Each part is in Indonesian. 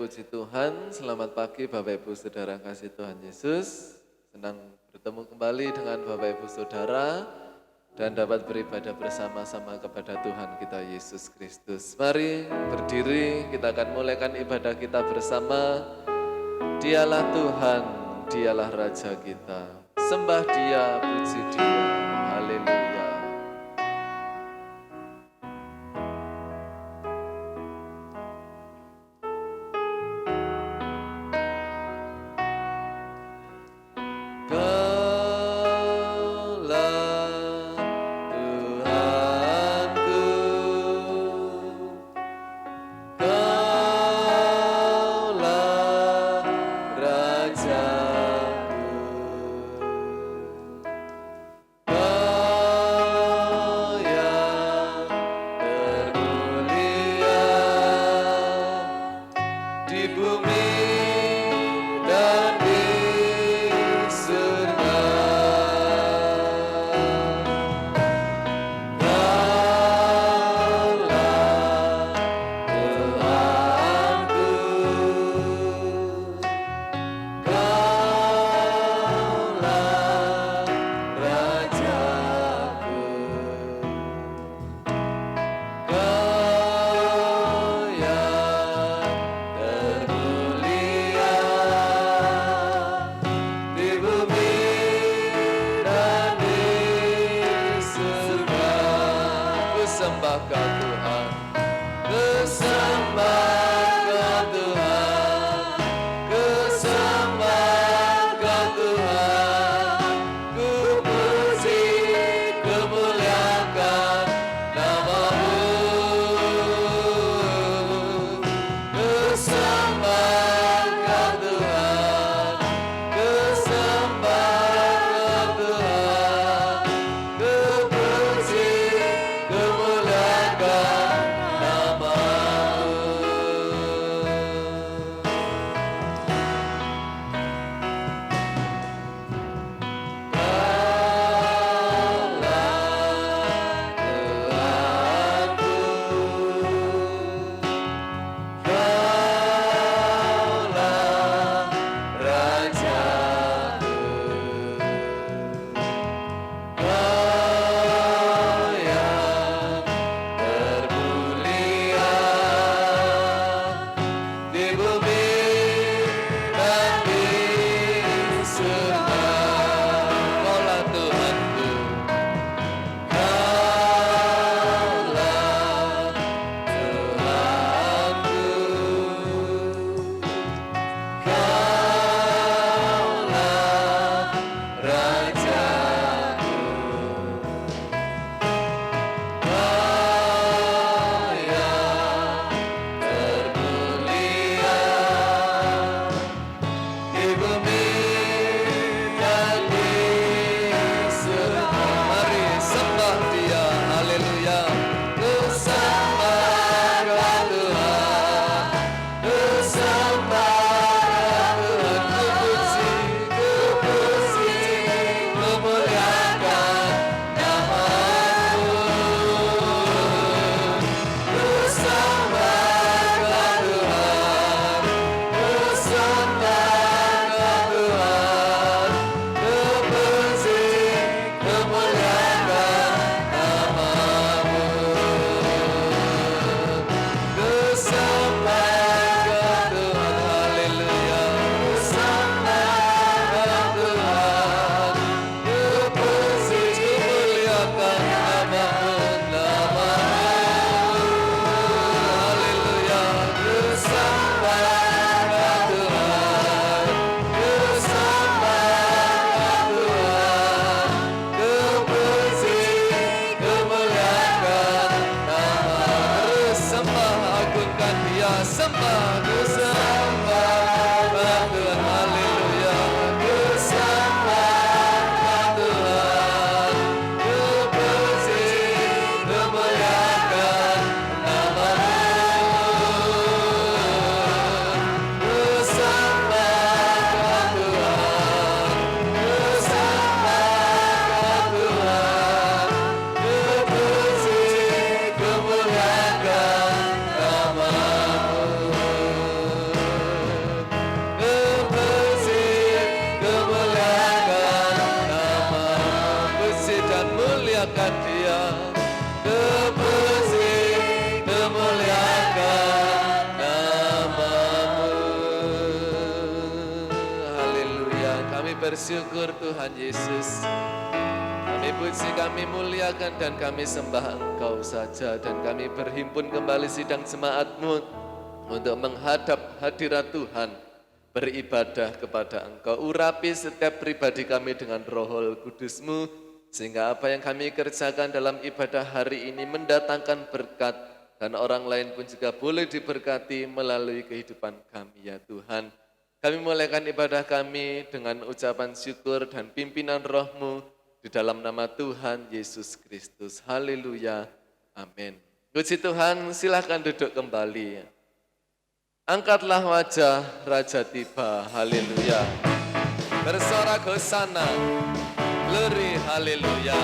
puji Tuhan, selamat pagi Bapak Ibu Saudara kasih Tuhan Yesus. Senang bertemu kembali dengan Bapak Ibu Saudara dan dapat beribadah bersama-sama kepada Tuhan kita Yesus Kristus. Mari berdiri, kita akan mulaikan ibadah kita bersama. Dialah Tuhan, Dialah Raja kita. Sembah Dia, puji Dia. Haleluya. Kemuliaan memuliakan Dia, kepuji, memuliakan nama-Mu. Haleluya, kami bersyukur Tuhan Yesus. Kami puji, kami muliakan dan kami sembah Engkau saja. Dan kami berhimpun kembali sidang jemaat-Mu untuk menghadap hadirat Tuhan, beribadah kepada Engkau. Urapi setiap pribadi kami dengan Roh Kudus-Mu, sehingga apa yang kami kerjakan dalam ibadah hari ini mendatangkan berkat, dan orang lain pun juga boleh diberkati melalui kehidupan kami ya Tuhan. Kami mulaikan ibadah kami dengan ucapan syukur dan pimpinan Roh-Mu di dalam nama Tuhan Yesus Kristus. Haleluya, amin. Puji Tuhan, silahkan duduk kembali. Angkatlah wajah, Raja tiba, haleluya. Bersorak hosana, glory, haleluya.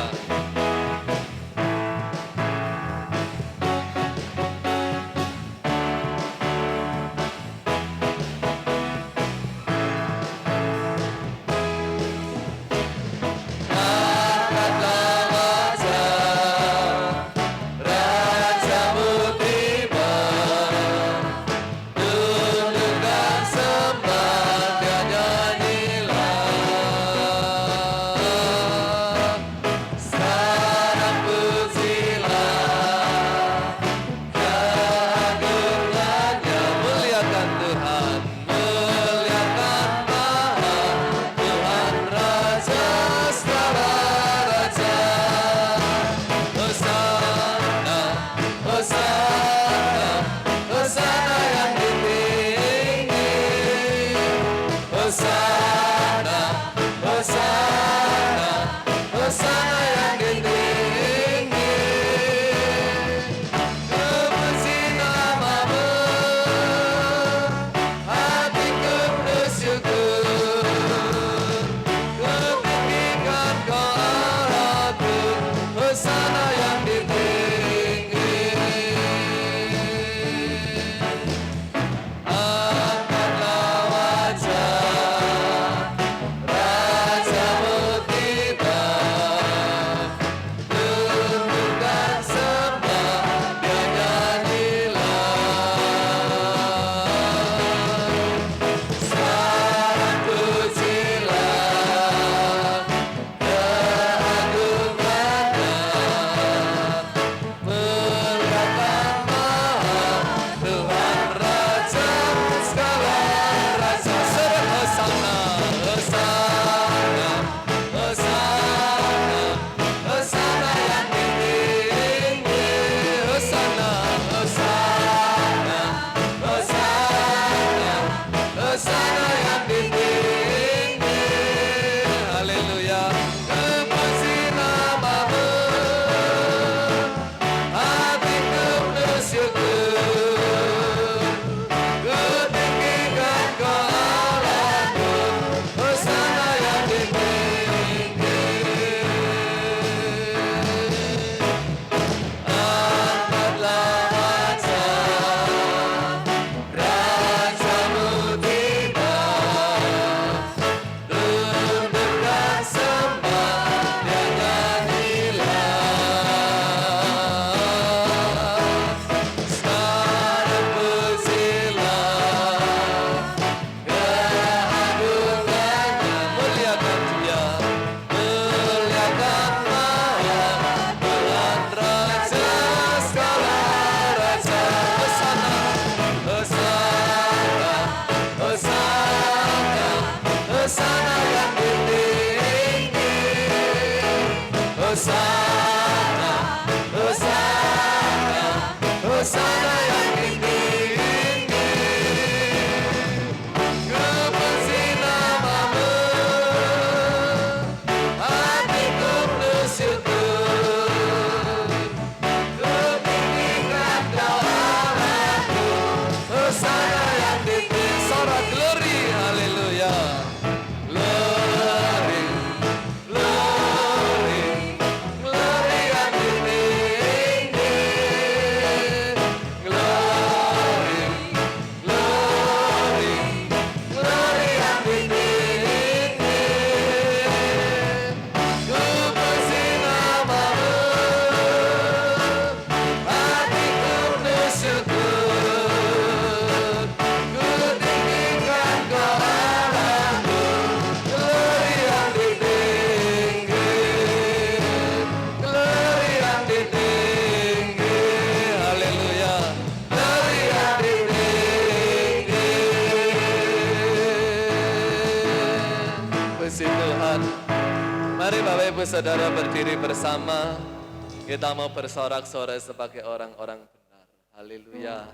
Glory, glory, Mari Bapak Ibu Saudara berdiri bersama. Kita mau bersorak-sorai sebagai orang-orang benar. Haleluya.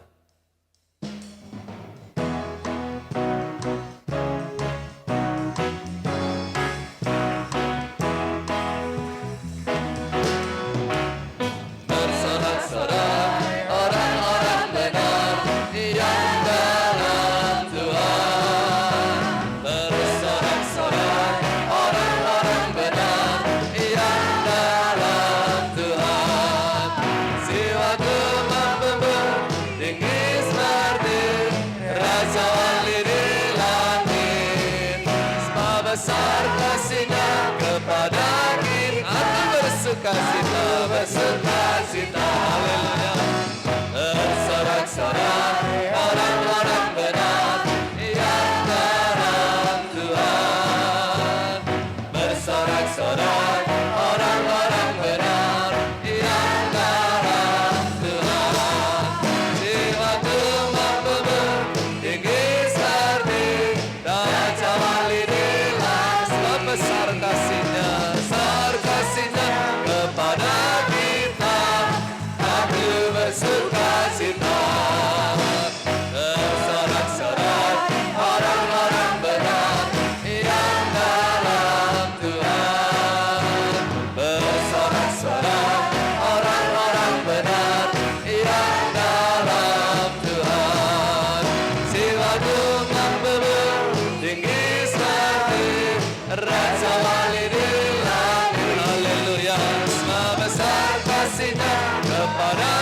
Bersukacita, haleluya. Bersorak-sorai orang-orang benar yang dalam Tuhan. Bersorak-sorai orang-orang benar yang dalam Tuhan. Jiwaku mampu tinggi seperti Raja Wali di langit. Sebesar kasih-Nya, besar kasih-Nya kepada bersukacita. Bersorak-sorai orang-orang benar yang dalam Tuhan. Bersorak-sorai orang-orang benar yang dalam Tuhan. Jiwaku mampu tinggi seperti Raja Wali di langit. Haleluya. Semua besar kasih-Nya kepada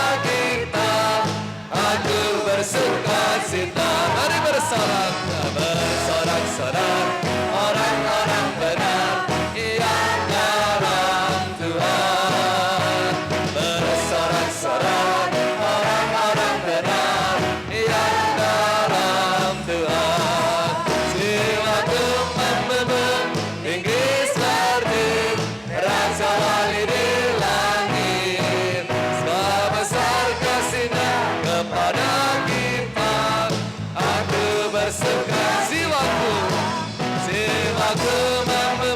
bersukacita. Mari bersorak, bersorak-sorai orang-orang benar yang dalam Tuhan. Bersorak-sorai orang-orang benar yang dalam Tuhan. Jiwaku mampu tinggi seperti Raja Wali di langit. Sebesar kasih-Nya kepada jiwaku mampu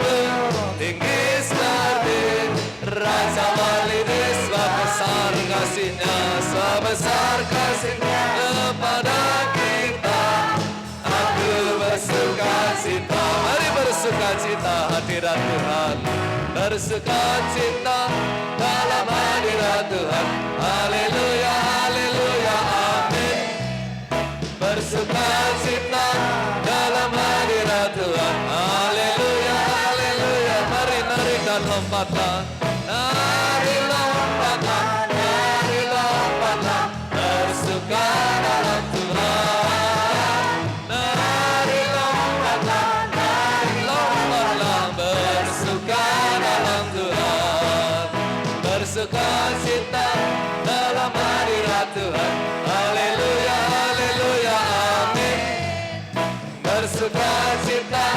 tinggi seperti Raja Wali di sebesar kasih-Nya, sebesar kasih-Nya kepada kita. Aku bersukacita. Mari bersukacita hadirat Tuhan. Bersukacita dalam hadirat Tuhan. Haleluya, haleluya, amin. Bersukacita dalam hadirat Tuhan. Haleluya, haleluya. Mari narik dan lompatlah. Mari lompatlah, mari lompatlah. Bersuka dalam Tuhan. Mari lompatlah, mari lompatlah. Bersuka dalam Tuhan. Bersukacita dalam hadirat Tuhan. Haleluya, haleluya, amin. Bersukacita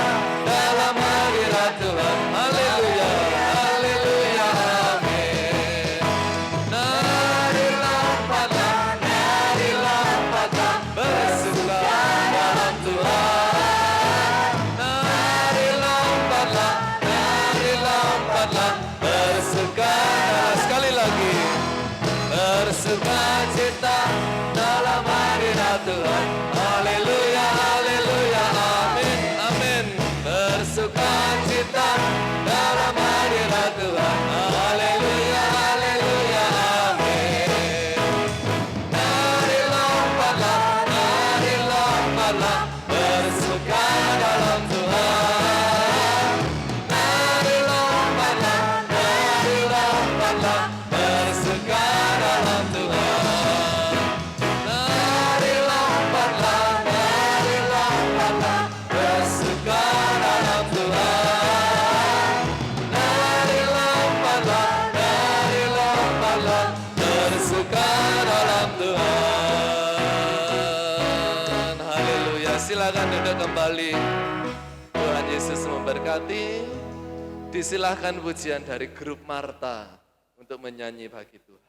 dalam hadirat Tuhan. Haleluya, haleluya, amin. Nari lompatlah, nari lompatlah. Bersuka dalam Tuhan. Nari lompatlah, nari lompatlah. Bersuka sekali lagi. Bersukacita dalam hadirat Tuhan. Haleluya, haleluya, amin, amin. Bersukacita dalam hadirat Tuhan. Haleluya, haleluya, amin. Mari lompatlah, mari lompatlah. Bersuka dalam Tuhan. Mari lompatlah, mari lompatlah. Bersuka dalam Tuhan. Mari lompatlah, mari lompatlah. Bersuka dalam Tuhan. Mari lompatlah, mari lompatlah. Bersuka dalam Tuhan. Haleluya. Silakan duduk kembali. Tuhan Yesus memberkati. Disilahkan pujian dari grup Marta untuk menyanyi bagi Tuhan.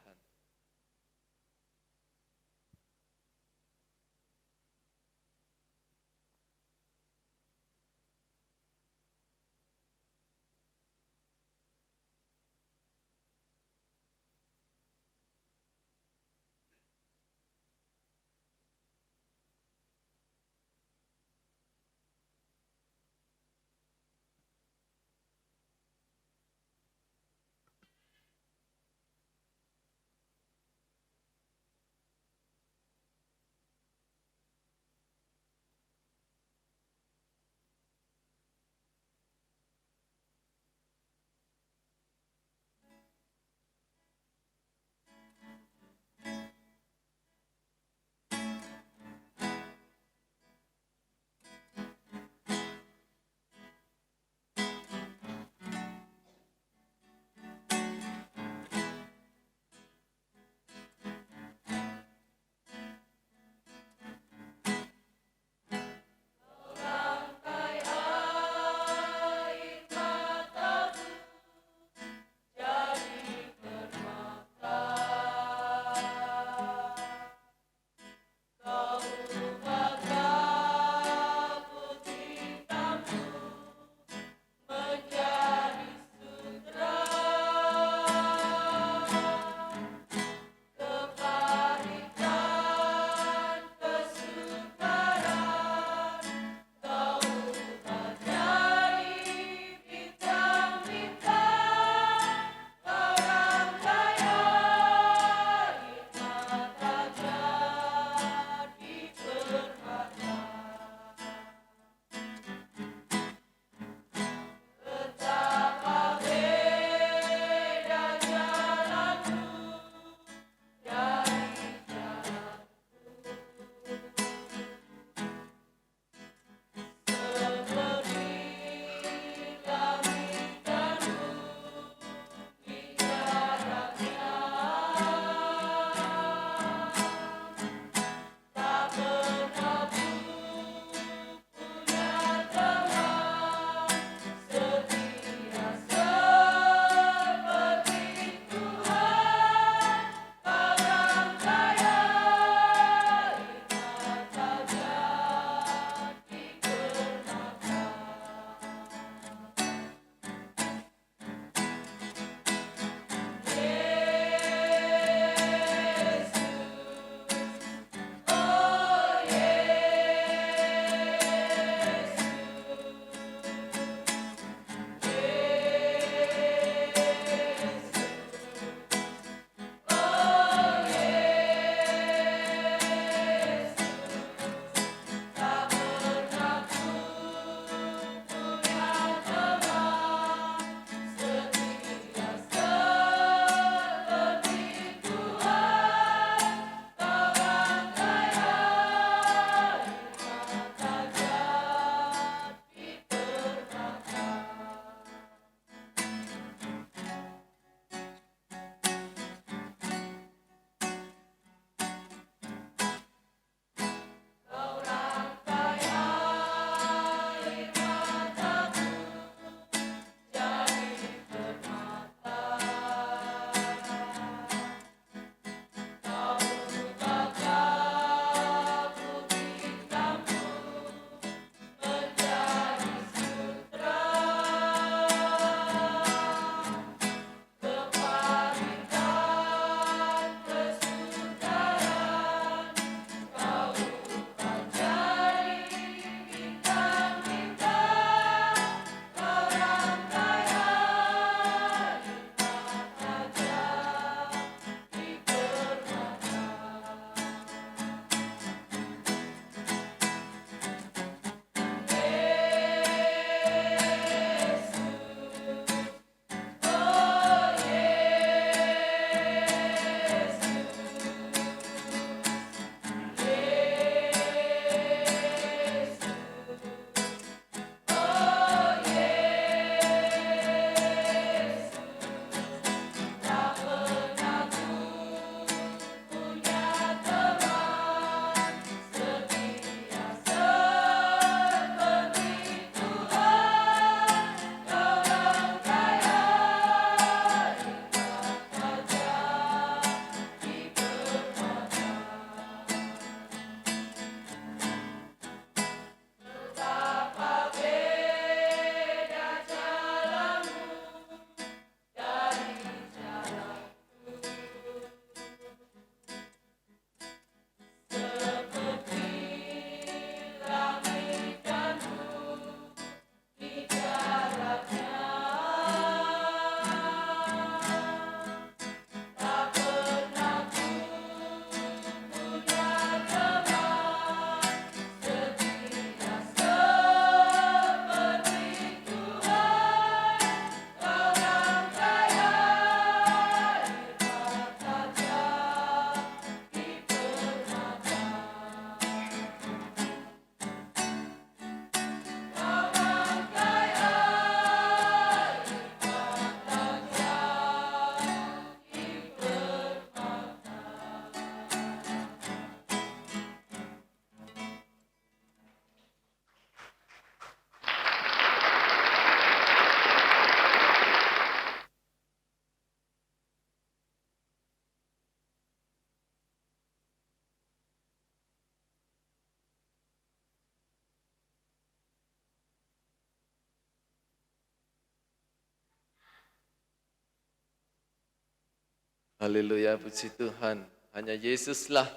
Haleluya, puji Tuhan. Hanya Yesuslah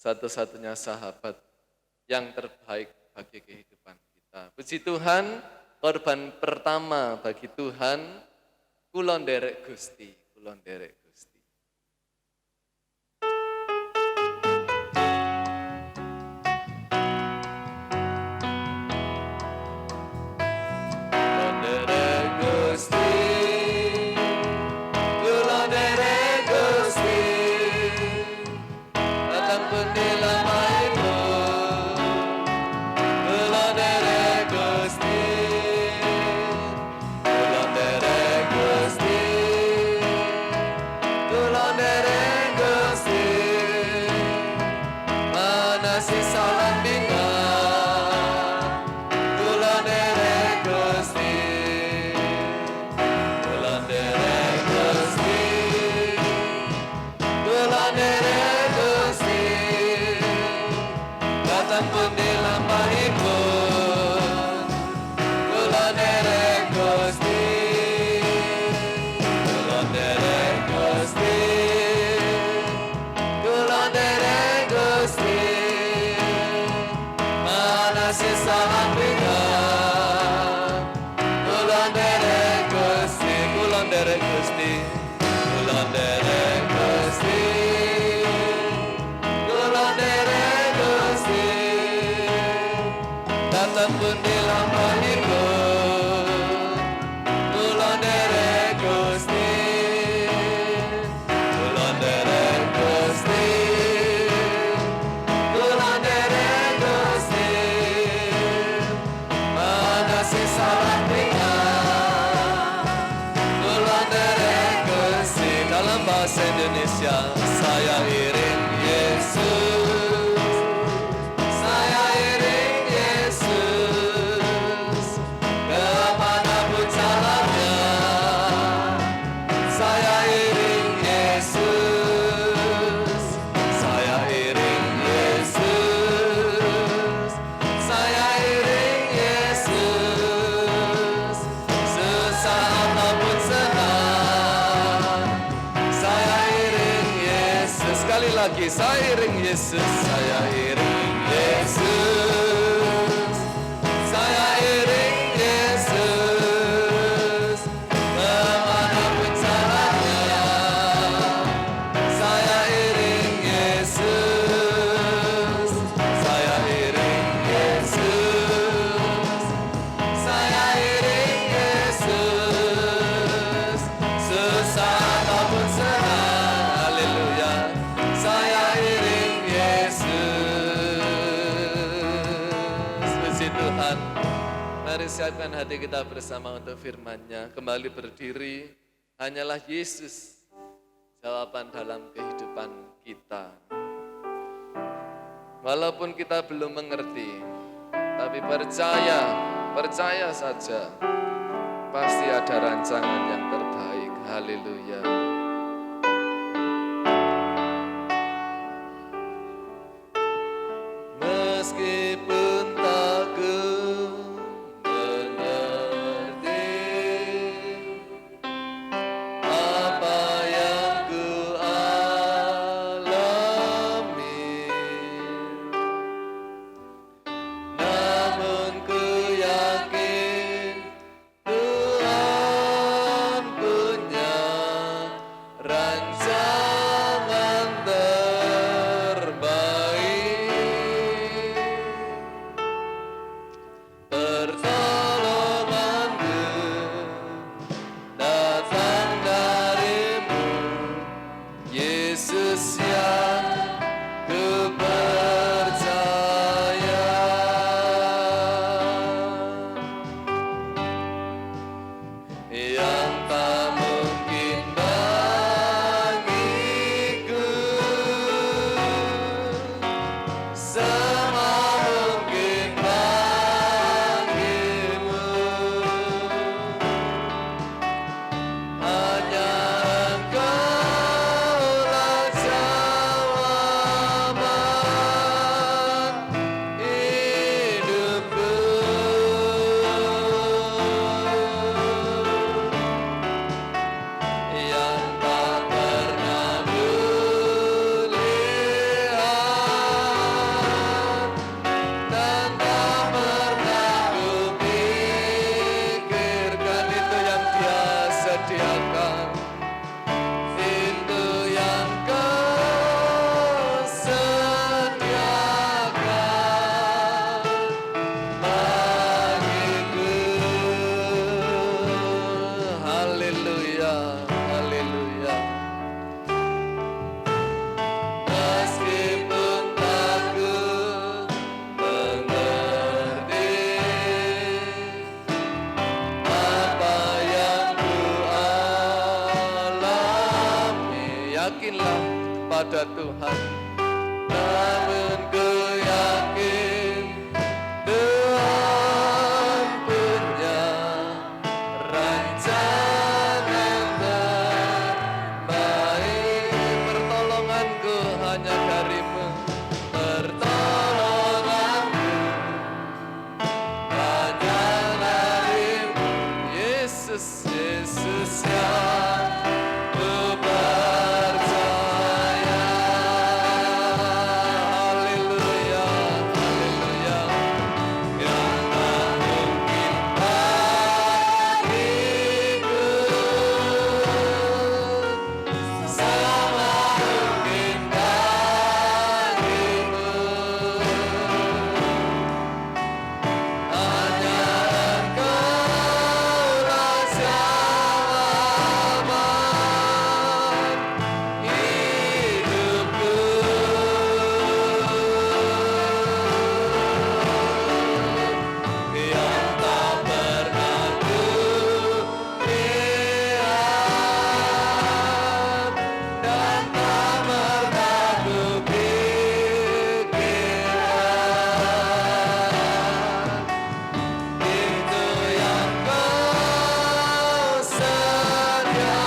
satu-satunya sahabat yang terbaik bagi kehidupan kita. Puji Tuhan, korban pertama bagi Tuhan, kulon derek Gusti, kulon derek Gusti. Kulon derek Gusti, kulon derek Gusti, datang pun di lamaimu. Kulon derek Gusti, kulon derek Gusti, kulon derek Gusti, mana sisa lambingan. Kulon derek Gusti, kulon derek Gusti, kulon derek Gusti, datang pun di lambaipun. Kulon derek Gusti, kulon derek Gusti, kulon derek Gusti, mana sisa lambingan. Kulon derek Gusti, kulon derek Gusti, kulon derek Gusti, kulon derek Gusti, datang pun di lambaipun. Kulon derek Gusti, kulon derek Gusti, kulon derek Gusti, mana sisa lambingan. Kulon derek Gusti, dalam bahasa Indonesia, saya iring Yesus, saya iring Yesus, kemanapun jalannya. Saya iring Yesus, saya iring Yesus, saya iring Yesus, sesaat maupun senang. Saya iring Yesus, sekali lagi saya iring Yesus, saya iring Yesus, saya iring Yesus, kemanapun jalannya. Saya iring Yesus, saya iring Yesus, saya iring Yesus, sesaat maupun senang. Haleluya, saya iring Yesus. Puji Tuhan. Mari siapkan hati kita bersama untuk firman-Nya. Kembali berdiri, hanyalah Yesus jawaban dalam kehidupan kita. Walaupun kita belum mengerti, tapi percaya saja, pasti ada rancangan yang terbaik. Haleluya. Meskipun tak ku mengerti apa yang ku alami, namun ku yakin Tuhan haleluya, haleluya. Meskipun aku mengerti apa yang ku alami, yakinlah pada Tuhan. Namun ku yakin Tuhan punya rancangan terbaik. Pertolonganku hanya darimu, pertolonganku hanya darimu, Yesus, Yesus yang ku percaya. Haleluya, haleluya. Yang tak mungkin bagiku, sama mungkin bagimu. Hanya Engkaulah selamat hidupku. Yang tak pernah ku lihat dan tak pernah ku pikirkan, itu yang Kau sediakan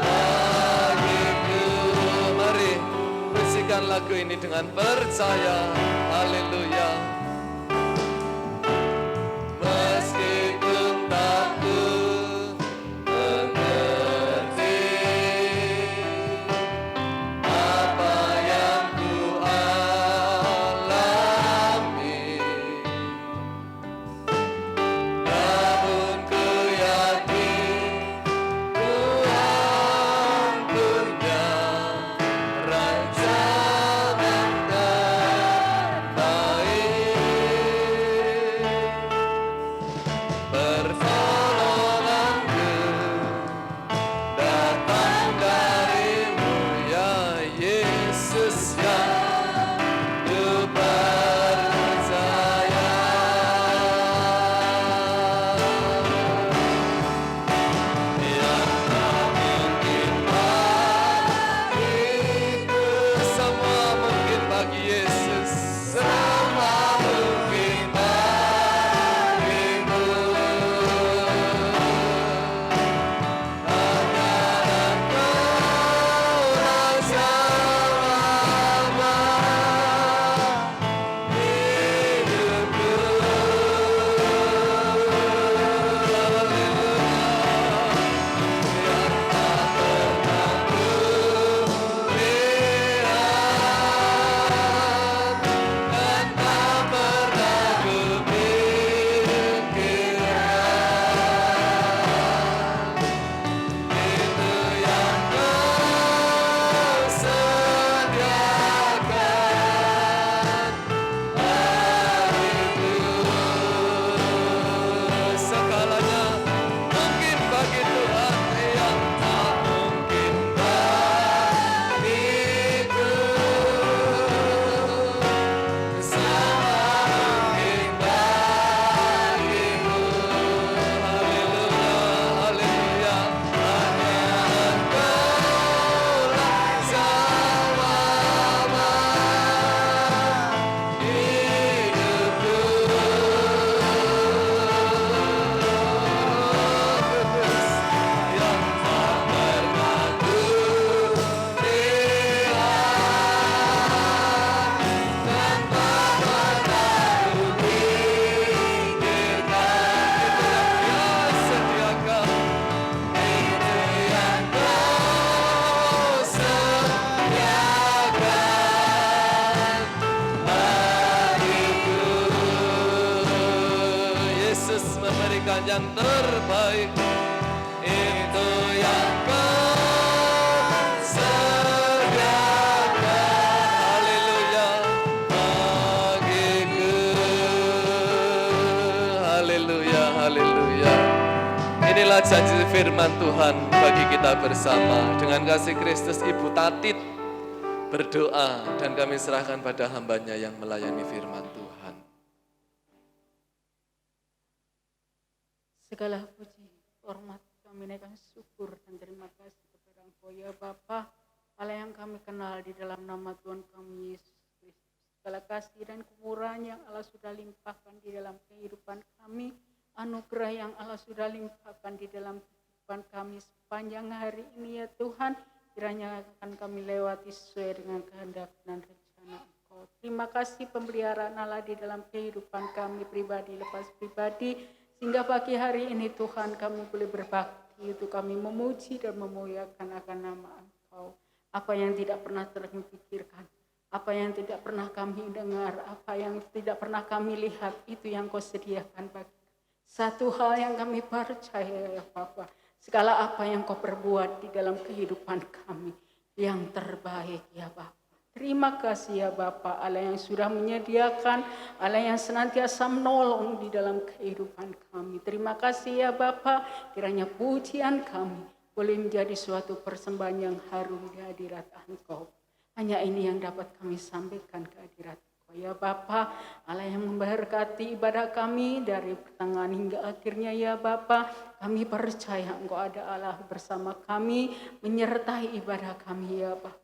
bagiku. Mari pujikan lagu ini dengan percaya. Haleluya. Meskipun tak ku mengerti apa yang ku alami, namun ku yakin Tuhan punya rancangan terbaik. Pertolonganku datang darimu, ya Yesus yang ku percaya. Yang tak mungkin bagiku, semua mungkin bagi Yesus. Semua mungkin bagimu. Hanya Engkaulah selamat hidupku. Yang tak pernah ku lihat dan tak pernah ku pikirkan, itu yang Kau sediakan bagiku. Segalanya mungkin bagi Tuhan, yang tak mungkin bagiku, sama mungkin bagimu. Haleluya, haleluya. Hanya Engkaulah selamat hidupku. Yang tak pernah ku lihat dan tak pernah ku pikirkan, itu yang Kau sediakan bagiku. Yesus memberikan yang terbaik, itu yang Kau sediakan. Haleluya bagiku. Haleluya, haleluya. inilah janji firman Tuhan bagi kita bersama. Dengan kasih Kristus Ibu Tatit berdoa dan kami serahkan pada hambanya yang melayani firman Tuhan. Segala puji, hormat, kami naikkan syukur dan terima kasih kepada Engkau ya Bapa, Allah yang kami kenal di dalam nama Tuhan kami Yesus Kristus. Segala kasih dan kemurahan yang Allah sudah limpahkan di dalam kehidupan kami, anugerah yang Allah sudah limpahkan di dalam kehidupan kami sepanjang hari ini ya Tuhan, kiranya akan kami lewati sesuai dengan kehendak dan rencana Engkau. Terima kasih pemeliharaan Allah di dalam kehidupan kami pribadi lepas pribadi, sehingga pagi hari ini Tuhan kami boleh berbakti untuk kami memuji dan memuliakan akan nama Engkau. Apa yang tidak pernah terpikirkan, apa yang tidak pernah kami dengar, apa yang tidak pernah kami lihat, itu yang Kau sediakan bagi kami. Satu hal yang kami percaya ya Bapa, segala apa yang Kau perbuat di dalam kehidupan kami, yang terbaik ya Bapa. Terima kasih ya Bapa, Allah yang sudah menyediakan, Allah yang senantiasa menolong di dalam kehidupan kami. Terima kasih ya Bapa, kiranya pujian kami boleh menjadi suatu persembahan yang harum di hadirat Engkau. Hanya ini yang dapat kami sampaikan ke hadirat Engkau ya Bapa, Allah yang memberkati ibadah kami dari pertengahan hingga akhirnya ya Bapa. Kami percaya Engkau ada Allah bersama kami, menyertai ibadah kami ya Bapa.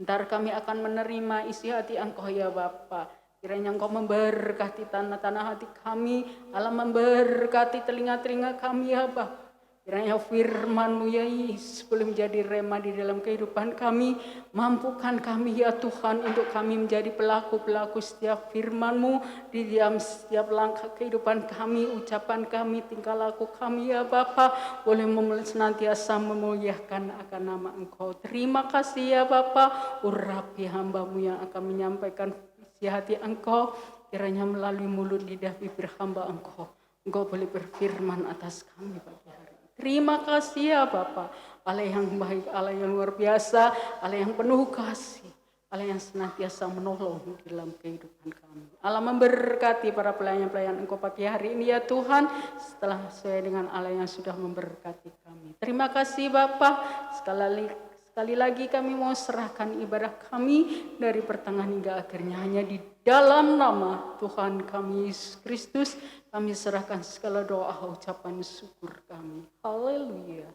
Ntar kami akan menerima isi hati Engkau ya Bapa. Kiranya Engkau memberkati tanah-tanah hati kami, Allah memberkati telinga-telinga kami ya Bapa. Kiranya firman-Mu ya Yesus boleh menjadi rema di dalam kehidupan kami. Mampukan kami ya Tuhan untuk kami menjadi pelaku-pelaku setiap firman-Mu di dalam setiap langkah kehidupan kami, ucapan kami, tingkah laku kami ya Bapa. Boleh senantiasa memuliakan akan nama Engkau. Terima kasih ya Bapa. Urapi hamba-Mu yang akan menyampaikan isi hati Engkau. Kiranya melalui mulut lidah bibir hamba Engkau, Engkau boleh berfirman atas kami pagi hari. Terima kasih ya Bapa, Allah yang baik, Allah yang luar biasa, Allah yang penuh kasih, Allah yang senantiasa menolong di dalam kehidupan kami. Allah memberkati para pelayan-pelayan Engkau pagi hari ini ya Tuhan, setelah sesuai dengan Allah yang sudah memberkati kami. Terima kasih Bapa, sekali lagi kami mau serahkan ibadah kami dari pertengahan hingga akhirnya hanya di dalam nama Tuhan kami Yesus Kristus. Kami serahkan segala doa, ucapan syukur kami. Haleluya.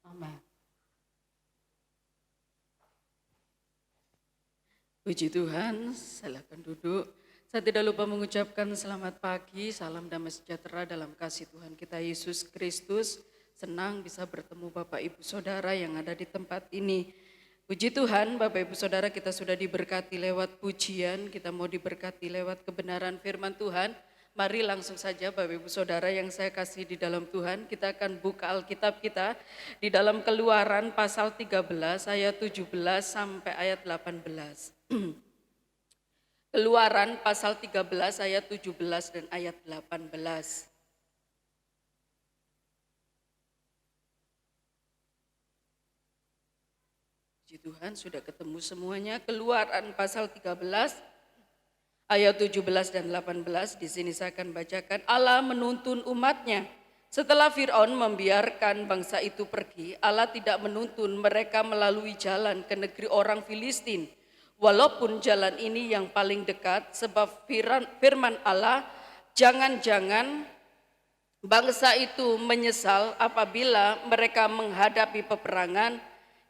Amin. Puji Tuhan, silakan duduk. Saya tidak lupa mengucapkan selamat pagi, salam damai sejahtera dalam kasih Tuhan kita Yesus Kristus. Senang bisa bertemu Bapak Ibu Saudara yang ada di tempat ini. Puji Tuhan, Bapak Ibu Saudara, kita sudah diberkati lewat pujian, kita mau diberkati lewat kebenaran firman Tuhan. Mari langsung saja Bapak Ibu Saudara yang saya kasih di dalam Tuhan, kita akan buka Alkitab kita di dalam Keluaran pasal 13 ayat 17 sampai ayat 18. Keluaran pasal 13 ayat 17 dan ayat 18. Puji Tuhan, sudah ketemu semuanya. Keluaran pasal 13 ayat 17 dan 18, di sini saya akan bacakan. Allah menuntun umatnya. Setelah Fir'aun membiarkan bangsa itu pergi, Allah tidak menuntun mereka melalui jalan ke negeri orang Filistin. Walaupun jalan ini yang paling dekat, sebab firman Allah, jangan-jangan bangsa itu menyesal apabila mereka menghadapi peperangan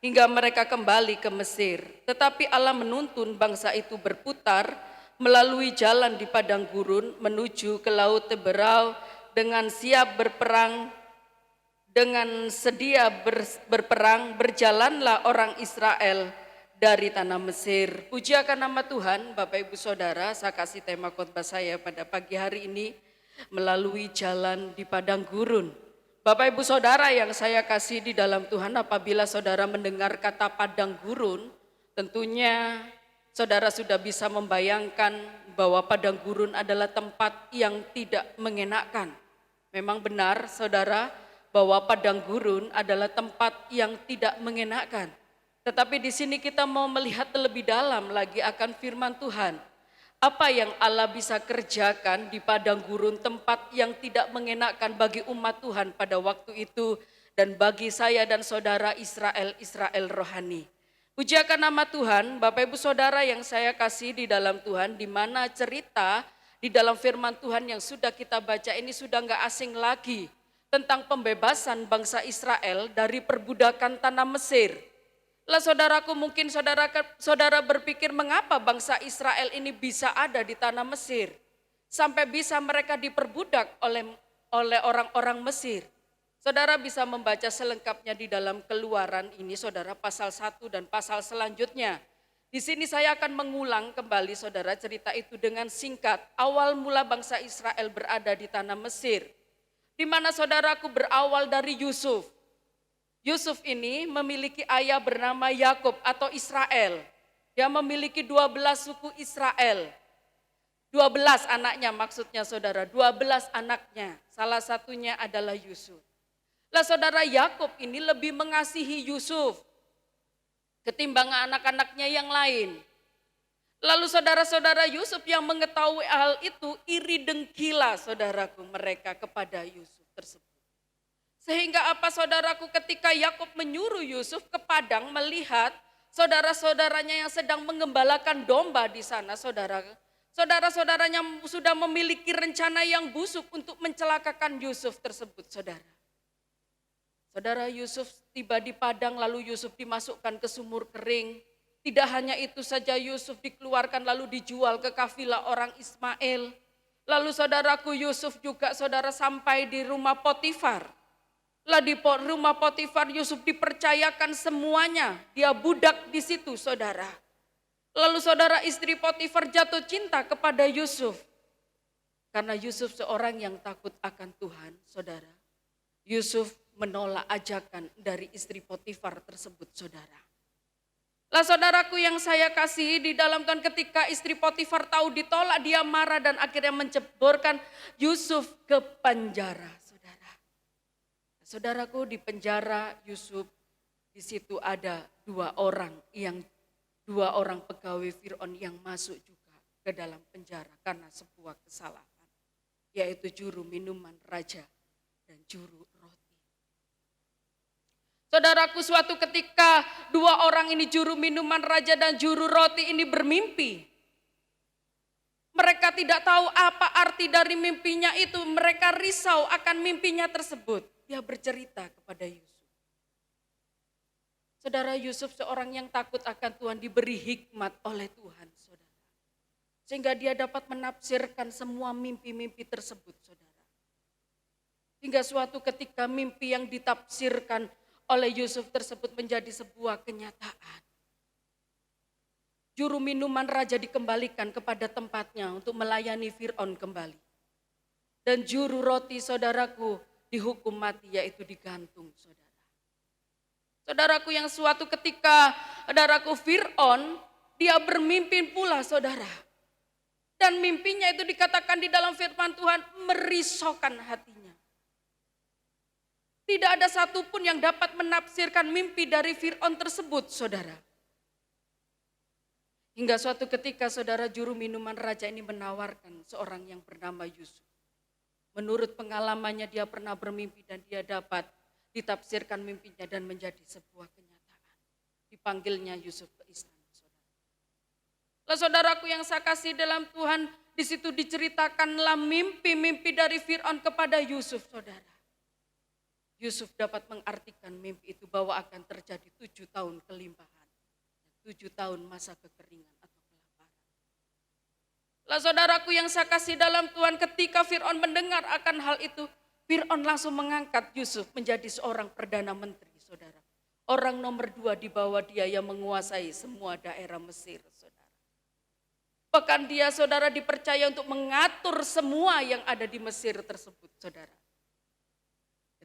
hingga mereka kembali ke Mesir. Tetapi Allah menuntun bangsa itu berputar melalui jalan di padang gurun menuju ke laut Teberau dengan siap berperang, dengan sedia berperang, berjalanlah orang Israel dari tanah Mesir. Puji akan nama Tuhan. Bapak Ibu Saudara, saya kasih tema khotbah saya pada pagi hari ini, melalui jalan di padang gurun. Bapak Ibu Saudara yang saya kasih di dalam Tuhan, apabila saudara mendengar kata padang gurun, tentunya saudara sudah bisa membayangkan bahwa padang gurun adalah tempat yang tidak mengenakkan. Memang benar saudara bahwa padang gurun adalah tempat yang tidak mengenakkan. Tetapi di sini kita mau melihat lebih dalam lagi akan firman Tuhan. Apa yang Allah bisa kerjakan di padang gurun, tempat yang tidak mengenakan bagi umat Tuhan pada waktu itu dan bagi saya dan saudara Israel rohani. Pujiakan nama Tuhan, Bapak Ibu Saudara yang saya kasih di dalam Tuhan, di mana cerita di dalam firman Tuhan yang sudah kita baca ini sudah enggak asing lagi tentang pembebasan bangsa Israel dari perbudakan tanah Mesir. Lah saudaraku, mungkin saudara berpikir mengapa bangsa Israel ini bisa ada di tanah Mesir. Sampai bisa mereka diperbudak oleh orang-orang Mesir. Saudara bisa membaca selengkapnya di dalam Keluaran ini, saudara, pasal 1 dan pasal selanjutnya. Di sini saya akan mengulang kembali, saudara, cerita itu dengan singkat. Awal mula bangsa Israel berada di tanah Mesir. Di mana saudaraku berawal dari Yusuf. Yusuf ini memiliki ayah bernama Yakub atau Israel. Dia memiliki 12 suku Israel. 12 anaknya maksudnya saudara, 12 anaknya. Salah satunya adalah Yusuf. Lah saudara, Yakub ini lebih mengasihi Yusuf ketimbang anak-anaknya yang lain. Lalu saudara-saudara Yusuf yang mengetahui hal itu iri dengkilah saudaraku mereka kepada Yusuf tersebut. Sehingga apa saudaraku, ketika Yakub menyuruh Yusuf ke padang melihat saudara-saudaranya yang sedang mengembalakan domba di sana, saudara-saudaranya sudah memiliki rencana yang busuk untuk mencelakakan Yusuf tersebut, saudara. Saudara, Yusuf tiba di padang, lalu Yusuf dimasukkan ke sumur kering. Tidak hanya itu saja, Yusuf dikeluarkan lalu dijual ke kafilah orang Ismail. Lalu saudaraku, Yusuf juga saudara sampai di rumah Potifar. Lah di rumah Potifar Yusuf dipercayakan semuanya, dia budak di situ saudara. Lalu saudara, istri Potifar jatuh cinta kepada Yusuf. Karena Yusuf seorang yang takut akan Tuhan, saudara. Yusuf menolak ajakan dari istri Potifar tersebut, saudara. Lah saudaraku yang saya kasih di dalam Tuhan, ketika istri Potifar tahu ditolak, dia marah dan akhirnya menceburkan Yusuf ke penjara, saudara. Saudaraku, di penjara Yusuf, di situ ada dua orang pegawai Firaun yang masuk juga ke dalam penjara karena sebuah kesalahan, yaitu juru minuman raja dan juru roti. Saudaraku, suatu ketika dua orang ini, juru minuman raja dan juru roti ini bermimpi. Mereka tidak tahu apa arti dari mimpinya itu. Mereka risau akan mimpinya tersebut. Dia bercerita kepada Yusuf. Saudara, Yusuf seorang yang takut akan Tuhan, diberi hikmat oleh Tuhan, saudara. Sehingga dia dapat menafsirkan semua mimpi-mimpi tersebut, saudara. Hingga suatu ketika mimpi yang ditafsirkan oleh Yusuf tersebut menjadi sebuah kenyataan. Juru minuman raja dikembalikan kepada tempatnya untuk melayani Firaun kembali. Dan juru roti, saudaraku, dihukum mati, yaitu digantung, saudara. Saudaraku, yang suatu ketika, saudaraku, Firaun, dia bermimpi pula, saudara. Dan mimpinya itu dikatakan di dalam firman Tuhan merisaukan hatinya. Tidak ada satupun yang dapat menafsirkan mimpi dari Firaun tersebut, saudara. Hingga suatu ketika, saudara, juru minuman raja ini menawarkan seorang yang bernama Yusuf. Menurut pengalamannya dia pernah bermimpi dan dia dapat ditafsirkan mimpinya dan menjadi sebuah kenyataan. Dipanggilnya Yusuf ke istana, saudara. Lalu saudaraku yang saya kasih dalam Tuhan, di situ diceritakanlah mimpi-mimpi dari Firaun kepada Yusuf, saudara. Yusuf dapat mengartikan mimpi itu bahwa akan terjadi 7 tahun kelimpahan, 7 tahun masa kekeringan atau kelaparan. Lah saudaraku yang saya kasih dalam Tuhan, ketika Firaun mendengar akan hal itu, Firaun langsung mengangkat Yusuf menjadi seorang perdana menteri, saudara. Orang nomor 2 di bawah dia yang menguasai semua daerah Mesir, saudara. Bahkan dia, saudara, dipercaya untuk mengatur semua yang ada di Mesir tersebut, saudara.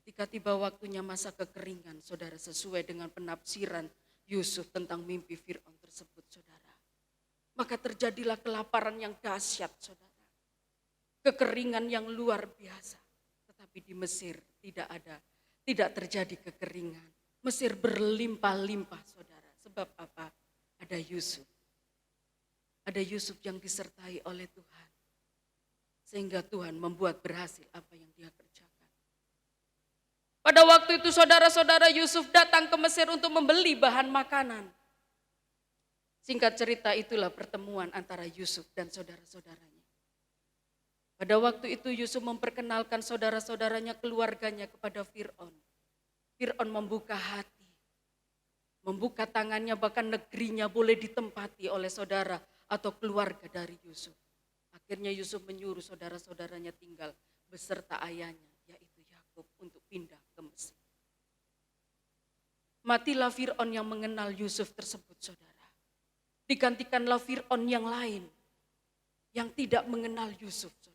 Ketika tiba waktunya masa kekeringan, saudara, sesuai dengan penafsiran Yusuf tentang mimpi Firaun tersebut, saudara. Maka terjadilah kelaparan yang dahsyat, saudara. Kekeringan yang luar biasa. Tetapi di Mesir tidak terjadi kekeringan. Mesir berlimpah-limpah, saudara. Sebab apa? Ada Yusuf. ada Yusuf yang disertai oleh Tuhan. Sehingga Tuhan membuat berhasil apa yang dia kerjakan. Pada waktu itu saudara-saudara Yusuf datang ke Mesir untuk membeli bahan makanan. Singkat cerita itulah pertemuan antara Yusuf dan saudara-saudaranya. Pada waktu itu Yusuf memperkenalkan saudara-saudaranya, keluarganya kepada Fir'aun. Fir'aun membuka hati, membuka tangannya, bahkan negerinya boleh ditempati oleh saudara atau keluarga dari Yusuf. Akhirnya Yusuf menyuruh saudara-saudaranya tinggal beserta ayahnya, yaitu Yakub, untuk pindah ke Mesir. Matilah Fir'aun yang mengenal Yusuf tersebut, saudara. Digantikanlah Fir'aun yang lain, yang tidak mengenal Yusuf, saudara.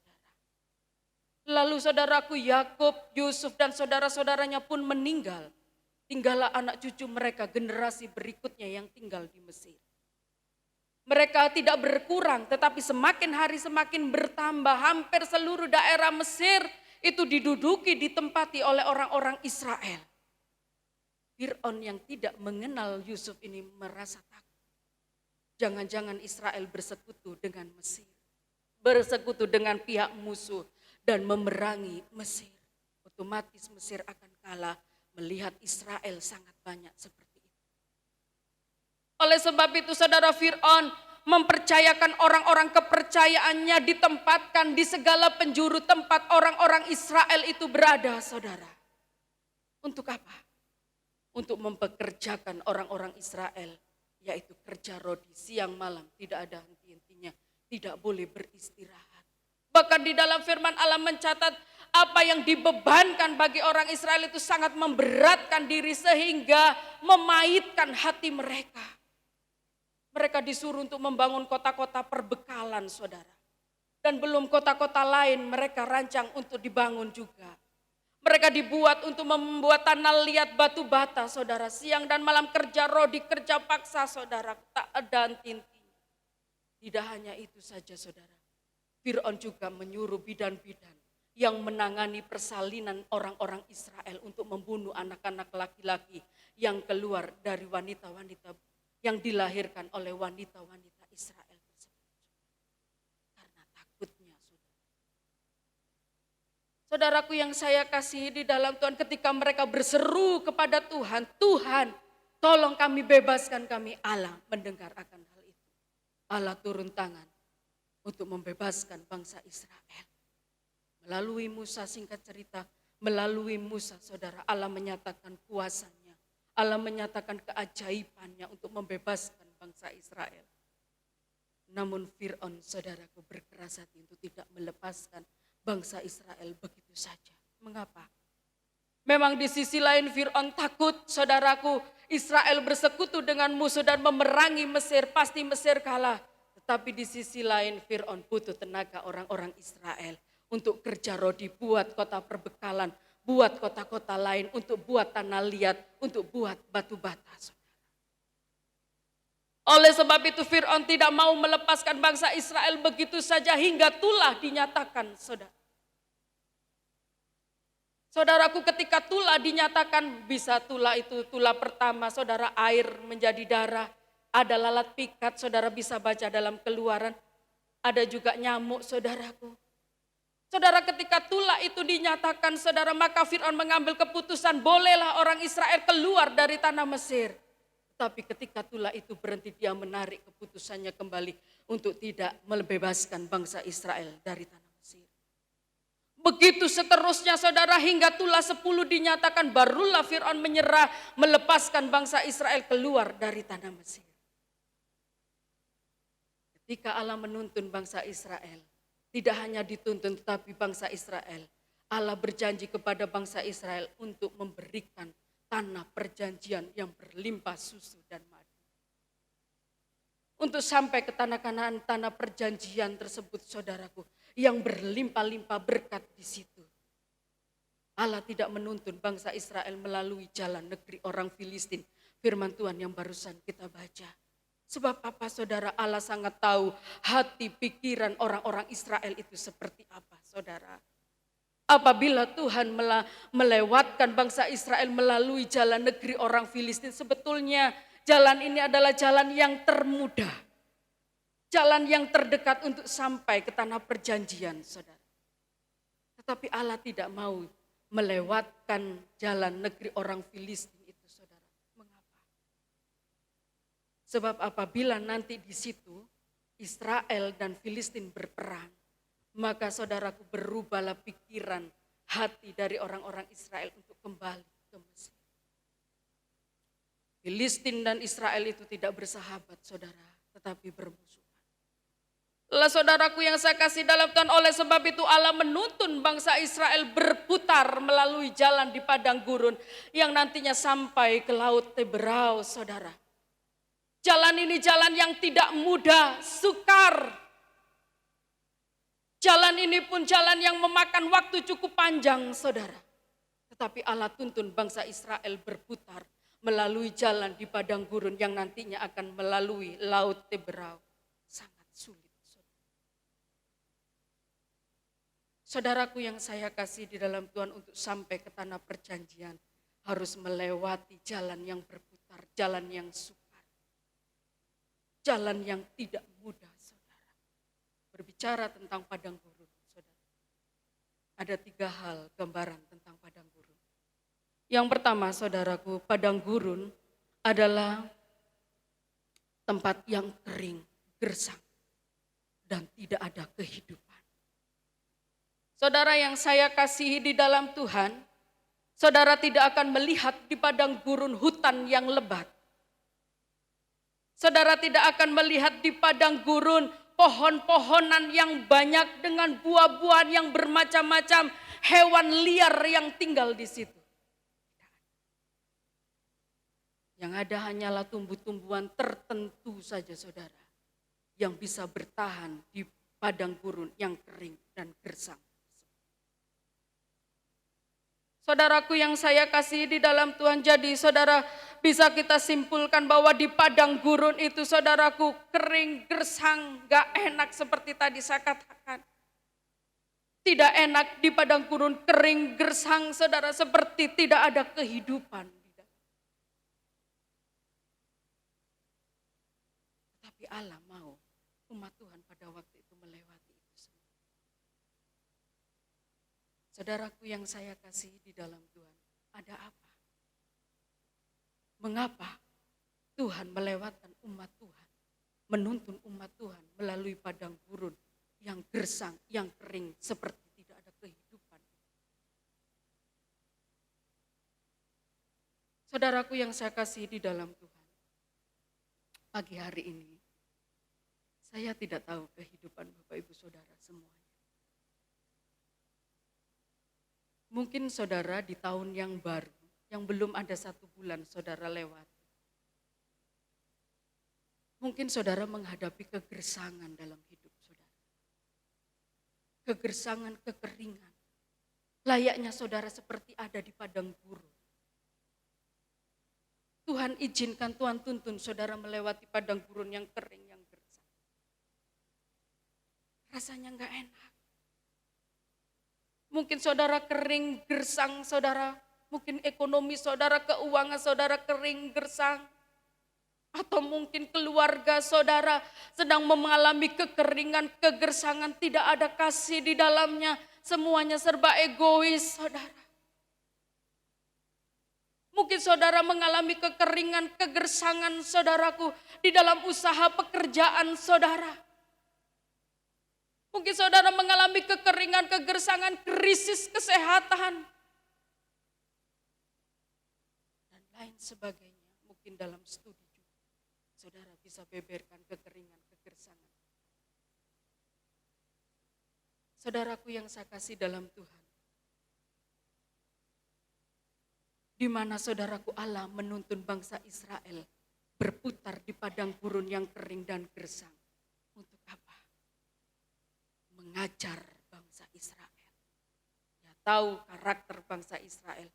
Lalu saudaraku Yakub, Yusuf dan saudara-saudaranya pun meninggal. Tinggallah anak cucu mereka, generasi berikutnya yang tinggal di Mesir. Mereka tidak berkurang, tetapi semakin hari semakin bertambah. Hampir seluruh daerah Mesir itu diduduki, ditempati oleh orang-orang Israel. Fir'aun yang tidak mengenal Yusuf ini merasa takut. Jangan-jangan Israel bersekutu dengan Mesir, bersekutu dengan pihak musuh dan memerangi Mesir. Otomatis Mesir akan kalah melihat Israel sangat banyak seperti itu. Oleh sebab itu saudara, Fir'aun mempercayakan orang-orang kepercayaannya ditempatkan di segala penjuru tempat orang-orang Israel itu berada, saudara. Untuk apa? Untuk mempekerjakan orang-orang Israel, yaitu kerja rodi siang malam, tidak ada henti-hentinya, tidak boleh beristirahat. Bahkan di dalam firman Allah mencatat apa yang dibebankan bagi orang Israel itu sangat memberatkan diri sehingga memaitkan hati mereka. Mereka disuruh untuk membangun kota-kota perbekalan, saudara. Dan belum kota-kota lain mereka rancang untuk dibangun juga. Mereka dibuat untuk membuat tanah liat batu bata, saudara. Siang dan malam kerja rodi, kerja paksa, saudara. Tak ada henti-hentinya. Tidak hanya itu saja, saudara. Fir'aun juga menyuruh bidan-bidan yang menangani persalinan orang-orang Israel untuk membunuh anak-anak laki-laki yang keluar dari wanita-wanita yang dilahirkan oleh wanita-wanita Israel tersebut. Karena takutnya, saudara. Saudaraku yang saya kasihi di dalam Tuhan, ketika mereka berseru kepada Tuhan, Tuhan tolong kami, bebaskan kami, Allah mendengar akan hal itu. Allah turun tangan untuk membebaskan bangsa Israel. Melalui Musa, singkat cerita, melalui Musa, saudara, Allah menyatakan kuasanya. Allah menyatakan keajaibannya untuk membebaskan bangsa Israel. Namun Fir'aun, saudaraku, berkeras hati untuk tidak melepaskan bangsa Israel begitu saja. Mengapa? Memang di sisi lain Fir'aun takut, saudaraku, Israel bersekutu dengan musuh dan memerangi Mesir, pasti Mesir kalah. Tetapi di sisi lain Fir'aun butuh tenaga orang-orang Israel untuk kerja rodi, buat kota perbekalan, buat kota-kota lain, untuk buat tanah liat, untuk buat batu bata, saudara. Oleh sebab itu Fir'aun tidak mau melepaskan bangsa Israel begitu saja hingga tulah dinyatakan, saudara. Saudaraku, ketika tulah dinyatakan, bisa tulah itu tulah pertama, saudara, air menjadi darah. Ada lalat pikat, saudara bisa baca dalam Keluaran. Ada juga nyamuk, saudaraku. Saudara, ketika tulah itu dinyatakan, saudara, maka Fir'aun mengambil keputusan, bolehlah orang Israel keluar dari tanah Mesir. Tapi ketika tulah itu berhenti, dia menarik keputusannya kembali untuk tidak membebaskan bangsa Israel dari tanah Mesir. Begitu seterusnya, saudara, hingga tulah 10 dinyatakan, barulah Fir'aun menyerah, melepaskan bangsa Israel keluar dari tanah Mesir. Ketika Allah menuntun bangsa Israel, tidak hanya dituntun tetapi bangsa Israel, Allah berjanji kepada bangsa Israel untuk memberikan tanah perjanjian yang berlimpah susu dan madu. Untuk sampai ke tanah Kanaan, tanah perjanjian tersebut, saudaraku, yang berlimpah-limpah berkat di situ. Allah tidak menuntun bangsa Israel melalui jalan negeri orang Filistin. Firman Tuhan yang barusan kita baca. Sebab apa, saudara? Allah sangat tahu hati pikiran orang-orang Israel itu seperti apa, saudara. Apabila Tuhan melewatkan bangsa Israel melalui jalan negeri orang Filistin, sebetulnya jalan ini adalah jalan yang termudah. jalan yang terdekat untuk sampai ke tanah perjanjian, saudara. Tetapi Allah tidak mau melewatkan jalan negeri orang Filistin itu, saudara. Mengapa? Sebab apabila nanti di situ Israel dan Filistin berperang, maka saudaraku berubahlah pikiran hati dari orang-orang Israel untuk kembali ke Mesir. Filistin dan Israel itu tidak bersahabat, saudara, tetapi bermusuhan. Lah saudaraku yang saya kasih dalam Tuhan, oleh sebab itu Allah menuntun bangsa Israel berputar melalui jalan di padang gurun yang nantinya sampai ke laut Teberau, saudara. Jalan ini jalan yang tidak mudah, sukar. Jalan ini pun jalan yang memakan waktu cukup panjang, saudara. Tetapi Allah tuntun bangsa Israel berputar melalui jalan di padang gurun yang nantinya akan melalui laut Teberau. Sangat sulit. Saudaraku yang saya kasih di dalam Tuhan, untuk sampai ke tanah perjanjian harus melewati jalan yang berputar, jalan yang sukar. Jalan yang tidak mudah, saudara. Berbicara tentang padang gurun, saudara. Ada 3 hal gambaran tentang padang gurun. Yang pertama, saudaraku, padang gurun adalah tempat yang kering, gersang, dan tidak ada kehidupan. Saudara yang saya kasihi di dalam Tuhan, saudara tidak akan melihat di padang gurun hutan yang lebat. Saudara tidak akan melihat di padang gurun pohon-pohonan yang banyak dengan buah-buahan yang bermacam-macam, hewan liar yang tinggal di situ. Yang ada hanyalah tumbuh-tumbuhan tertentu saja, saudara, yang bisa bertahan di padang gurun yang kering dan gersang. Saudaraku yang saya kasih di dalam Tuhan, jadi saudara bisa kita simpulkan bahwa di padang gurun itu, saudaraku, kering, gersang, gak enak seperti tadi saya katakan. Tidak enak di padang gurun, kering, gersang, saudara, seperti tidak ada kehidupan. Tapi Allah mau umat Tuhan pada waktu itu melewati itu semua. Saudaraku yang saya kasih di dalam Tuhan, ada apa? Mengapa Tuhan melewatkan umat Tuhan, menuntun umat Tuhan melalui padang gurun yang gersang, yang kering, seperti tidak ada kehidupan? Saudaraku yang saya kasih di dalam Tuhan, pagi hari ini saya tidak tahu kehidupan Bapak Ibu Saudara semuanya. Mungkin saudara di tahun yang baru, yang belum ada 1 bulan saudara lewati. Mungkin saudara menghadapi kegersangan dalam hidup saudara. Kegersangan, kekeringan. Layaknya saudara seperti ada di padang gurun. Tuhan izinkan, Tuhan tuntun saudara melewati padang gurun yang kering, yang gersang. Rasanya enggak enak. Mungkin saudara kering, gersang, saudara. Mungkin ekonomi saudara, keuangan saudara kering, gersang. Atau mungkin keluarga saudara sedang mengalami kekeringan, kegersangan. Tidak ada kasih di dalamnya. Semuanya serba egois, saudara. Mungkin saudara mengalami kekeringan, kegersangan, saudaraku, di dalam usaha pekerjaan saudara. Mungkin saudara mengalami kekeringan, kegersangan, krisis kesehatan, dan lain sebagainya. Mungkin dalam studi juga, saudara bisa beberkan kekeringan, kegersangan. Saudaraku yang saya kasih dalam Tuhan, di mana saudaraku Allah menuntun bangsa Israel berputar di padang gurun yang kering dan gersang. Untuk apa? Mengajar bangsa Israel. Ya tahu karakter bangsa Israel.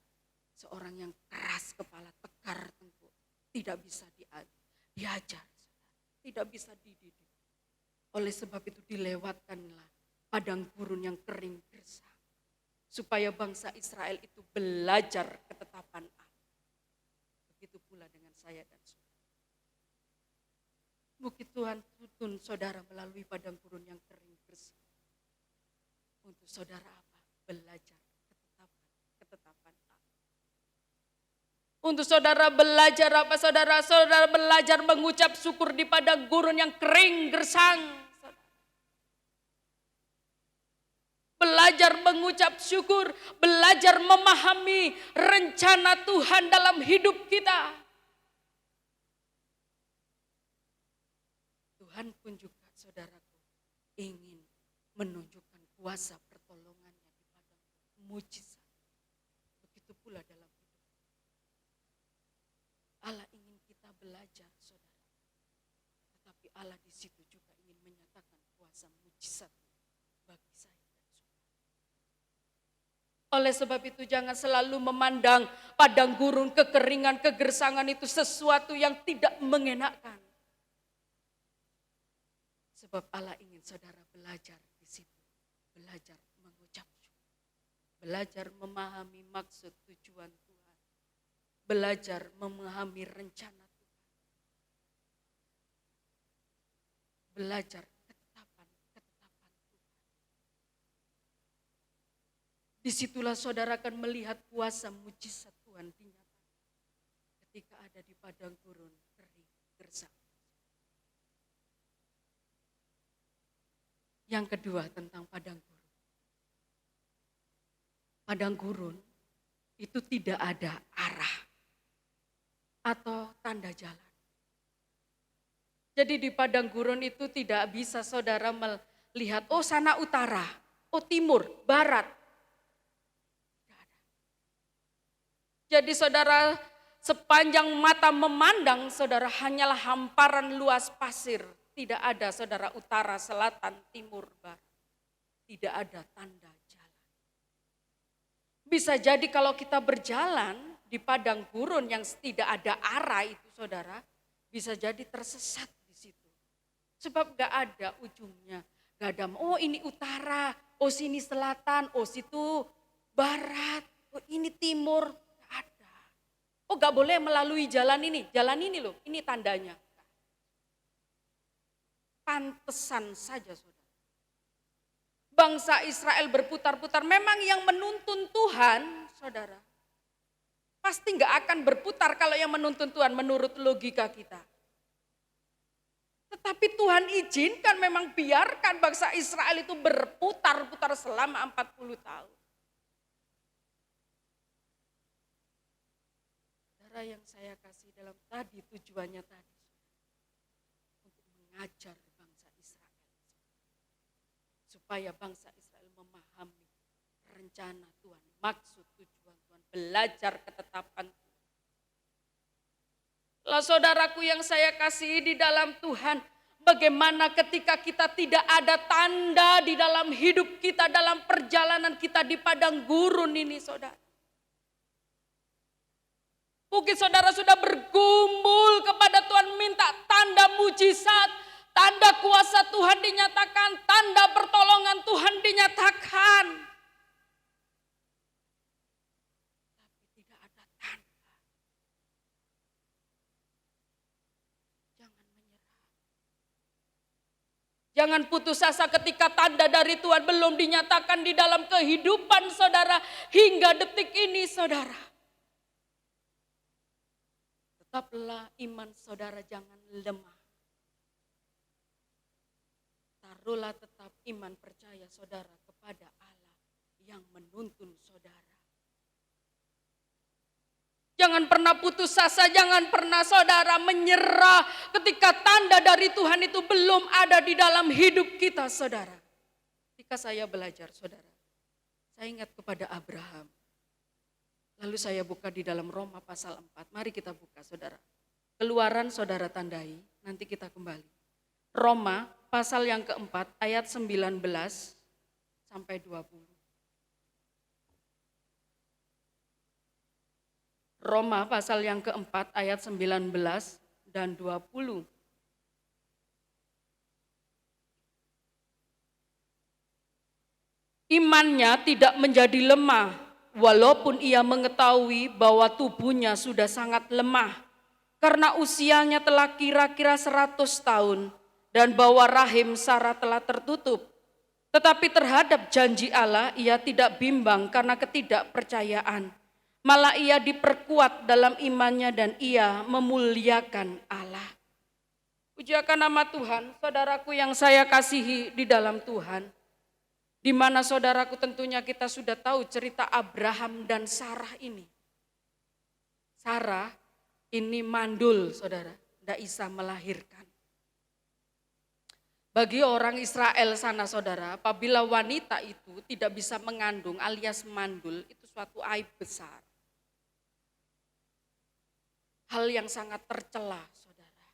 Seorang yang keras kepala, tegar tengkuk. Tidak bisa diajar. Tidak bisa dididik. Oleh sebab itu dilewatkanlah padang gurun yang kering gersang. Supaya bangsa Israel itu belajar ketetapan Allah. Begitu pula dengan saya dan saudara. Bukit Tuhan tuntun saudara melalui padang gurun yang kering bersih. Untuk saudara apa? Belajar ketetapan Allah. Untuk saudara belajar apa saudara? Saudara belajar mengucap syukur di padang gurun yang kering gersang. Belajar mengucap syukur, belajar memahami rencana Tuhan dalam hidup kita. Tuhan pun juga saudaraku ingin menunjukkan kuasa pertolongannya di padang mujizat. Begitu pula dalam hidup. Allah ingin kita belajar saudara. Tetapi Allah di situ juga ingin menyatakan kuasa mujizat bagi saya. Oleh sebab itu jangan selalu memandang padang gurun, kekeringan, kegersangan itu sesuatu yang tidak mengenakan. Sebab Allah ingin saudara belajar di situ. Belajar mengucap syukur. Belajar memahami maksud tujuan Tuhan. Belajar memahami rencana Tuhan. Belajar disitulah saudara akan melihat kuasa mujizat Tuhan dinyatakan ketika ada di padang gurun kering gersang. Yang kedua tentang padang gurun. Padang gurun itu tidak ada arah atau tanda jalan. Jadi di padang gurun itu tidak bisa saudara melihat, oh sana utara, oh timur, barat. Jadi saudara sepanjang mata memandang saudara hanyalah hamparan luas pasir. Tidak ada saudara utara, selatan, timur, barat. Tidak ada tanda jalan. Bisa jadi kalau kita berjalan di padang gurun yang tidak ada arah itu saudara. Bisa jadi tersesat di situ. Sebab gak ada ujungnya. Gak ada, oh ini utara, oh sini selatan, oh situ barat, oh ini timur. Oh gak boleh melalui jalan ini loh, ini tandanya. Pantesan saja saudara. Bangsa Israel berputar-putar, memang yang menuntun Tuhan saudara. Pasti gak akan berputar kalau yang menuntun Tuhan menurut logika kita. Tetapi Tuhan izinkan memang biarkan bangsa Israel itu berputar-putar selama 40 tahun. Yang saya kasih dalam tadi tujuannya tadi untuk mengajar bangsa Israel supaya bangsa Israel memahami rencana Tuhan, maksud tujuan Tuhan, belajar ketetapan Tuhan. Lah saudaraku yang saya kasih di dalam Tuhan, bagaimana ketika kita tidak ada tanda di dalam hidup kita, dalam perjalanan kita di padang gurun ini saudara. Mungkin saudara sudah bergumul kepada Tuhan minta tanda mujizat, tanda kuasa Tuhan dinyatakan, tanda pertolongan Tuhan dinyatakan. Tapi tidak ada tanda. Jangan menyerah. Jangan putus asa ketika tanda dari Tuhan belum dinyatakan di dalam kehidupan saudara hingga detik ini saudara. Tetaplah iman saudara jangan lemah. Taruhlah tetap iman percaya saudara kepada Allah yang menuntun saudara. Jangan pernah putus asa, jangan pernah saudara menyerah ketika tanda dari Tuhan itu belum ada di dalam hidup kita saudara. Ketika saya belajar saudara, saya ingat kepada Abraham. Lalu saya buka di dalam Roma pasal 4. Mari kita buka saudara. Keluaran saudara tandai, nanti kita kembali. Roma pasal yang keempat ayat 19 sampai 20. Roma pasal yang keempat ayat 19 dan 20. Imannya tidak menjadi lemah. Walaupun ia mengetahui bahwa tubuhnya sudah sangat lemah karena usianya telah kira-kira 100 tahun dan bahwa rahim Sarah telah tertutup. Tetapi terhadap janji Allah ia tidak bimbang karena ketidakpercayaan. Malah ia diperkuat dalam imannya dan ia memuliakan Allah. Pujiakan nama Tuhan, saudaraku yang saya kasihi di dalam Tuhan. Di mana saudaraku tentunya kita sudah tahu cerita Abraham dan Sarah ini. Sarah ini mandul saudara, tidak bisa melahirkan. Bagi orang Israel sana saudara, apabila wanita itu tidak bisa mengandung alias mandul, itu suatu aib besar. Hal yang sangat tercela saudara.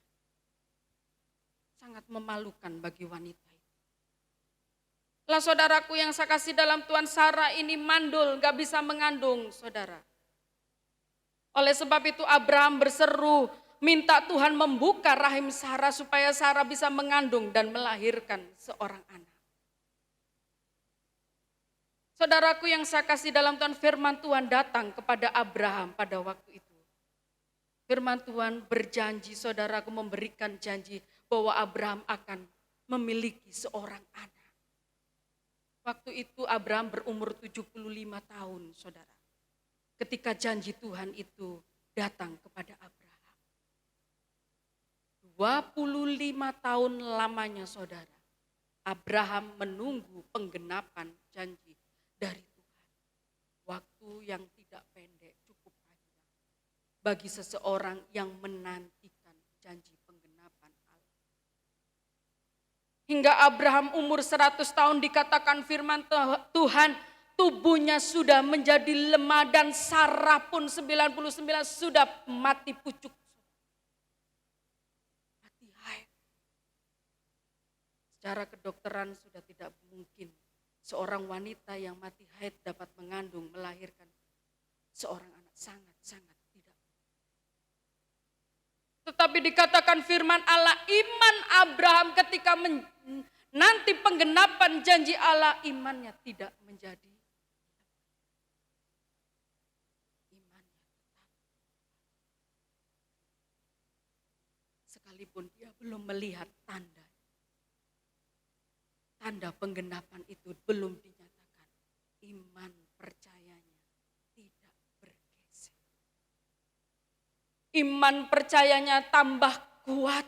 Sangat memalukan bagi wanita itu. Lah saudaraku yang saya kasih dalam Tuhan, Sarah ini mandul, gak bisa mengandung saudara. Oleh sebab itu Abraham berseru, minta Tuhan membuka rahim Sarah supaya Sarah bisa mengandung dan melahirkan seorang anak. Saudaraku yang saya kasih dalam Tuhan, firman Tuhan datang kepada Abraham pada waktu itu. Firman Tuhan berjanji, saudaraku memberikan janji bahwa Abraham akan memiliki seorang anak. Waktu itu Abraham berumur 75 tahun, saudara. Ketika janji Tuhan itu datang kepada Abraham. 25 tahun lamanya saudara, Abraham menunggu penggenapan janji dari Tuhan. Waktu yang tidak pendek, cukup panjang. Bagi seseorang yang menantikan janji penggenapan Allah. Hingga Abraham umur 100 tahun dikatakan firman Tuhan, tubuhnya sudah menjadi lemah dan Sarah pun 99 sudah mati pucuk. Mati haid. Secara kedokteran sudah tidak mungkin seorang wanita yang mati haid dapat mengandung, melahirkan seorang anak, sangat-sangat tidak. Tetapi dikatakan firman Allah, iman Abraham ketika nanti penggenapan janji Allah, imannya tidak menjadi. Sekalipun dia belum melihat tanda. Tanda penggenapan itu belum dinyatakan. Iman percayanya tidak bergeser. Iman percayanya tambah kuat.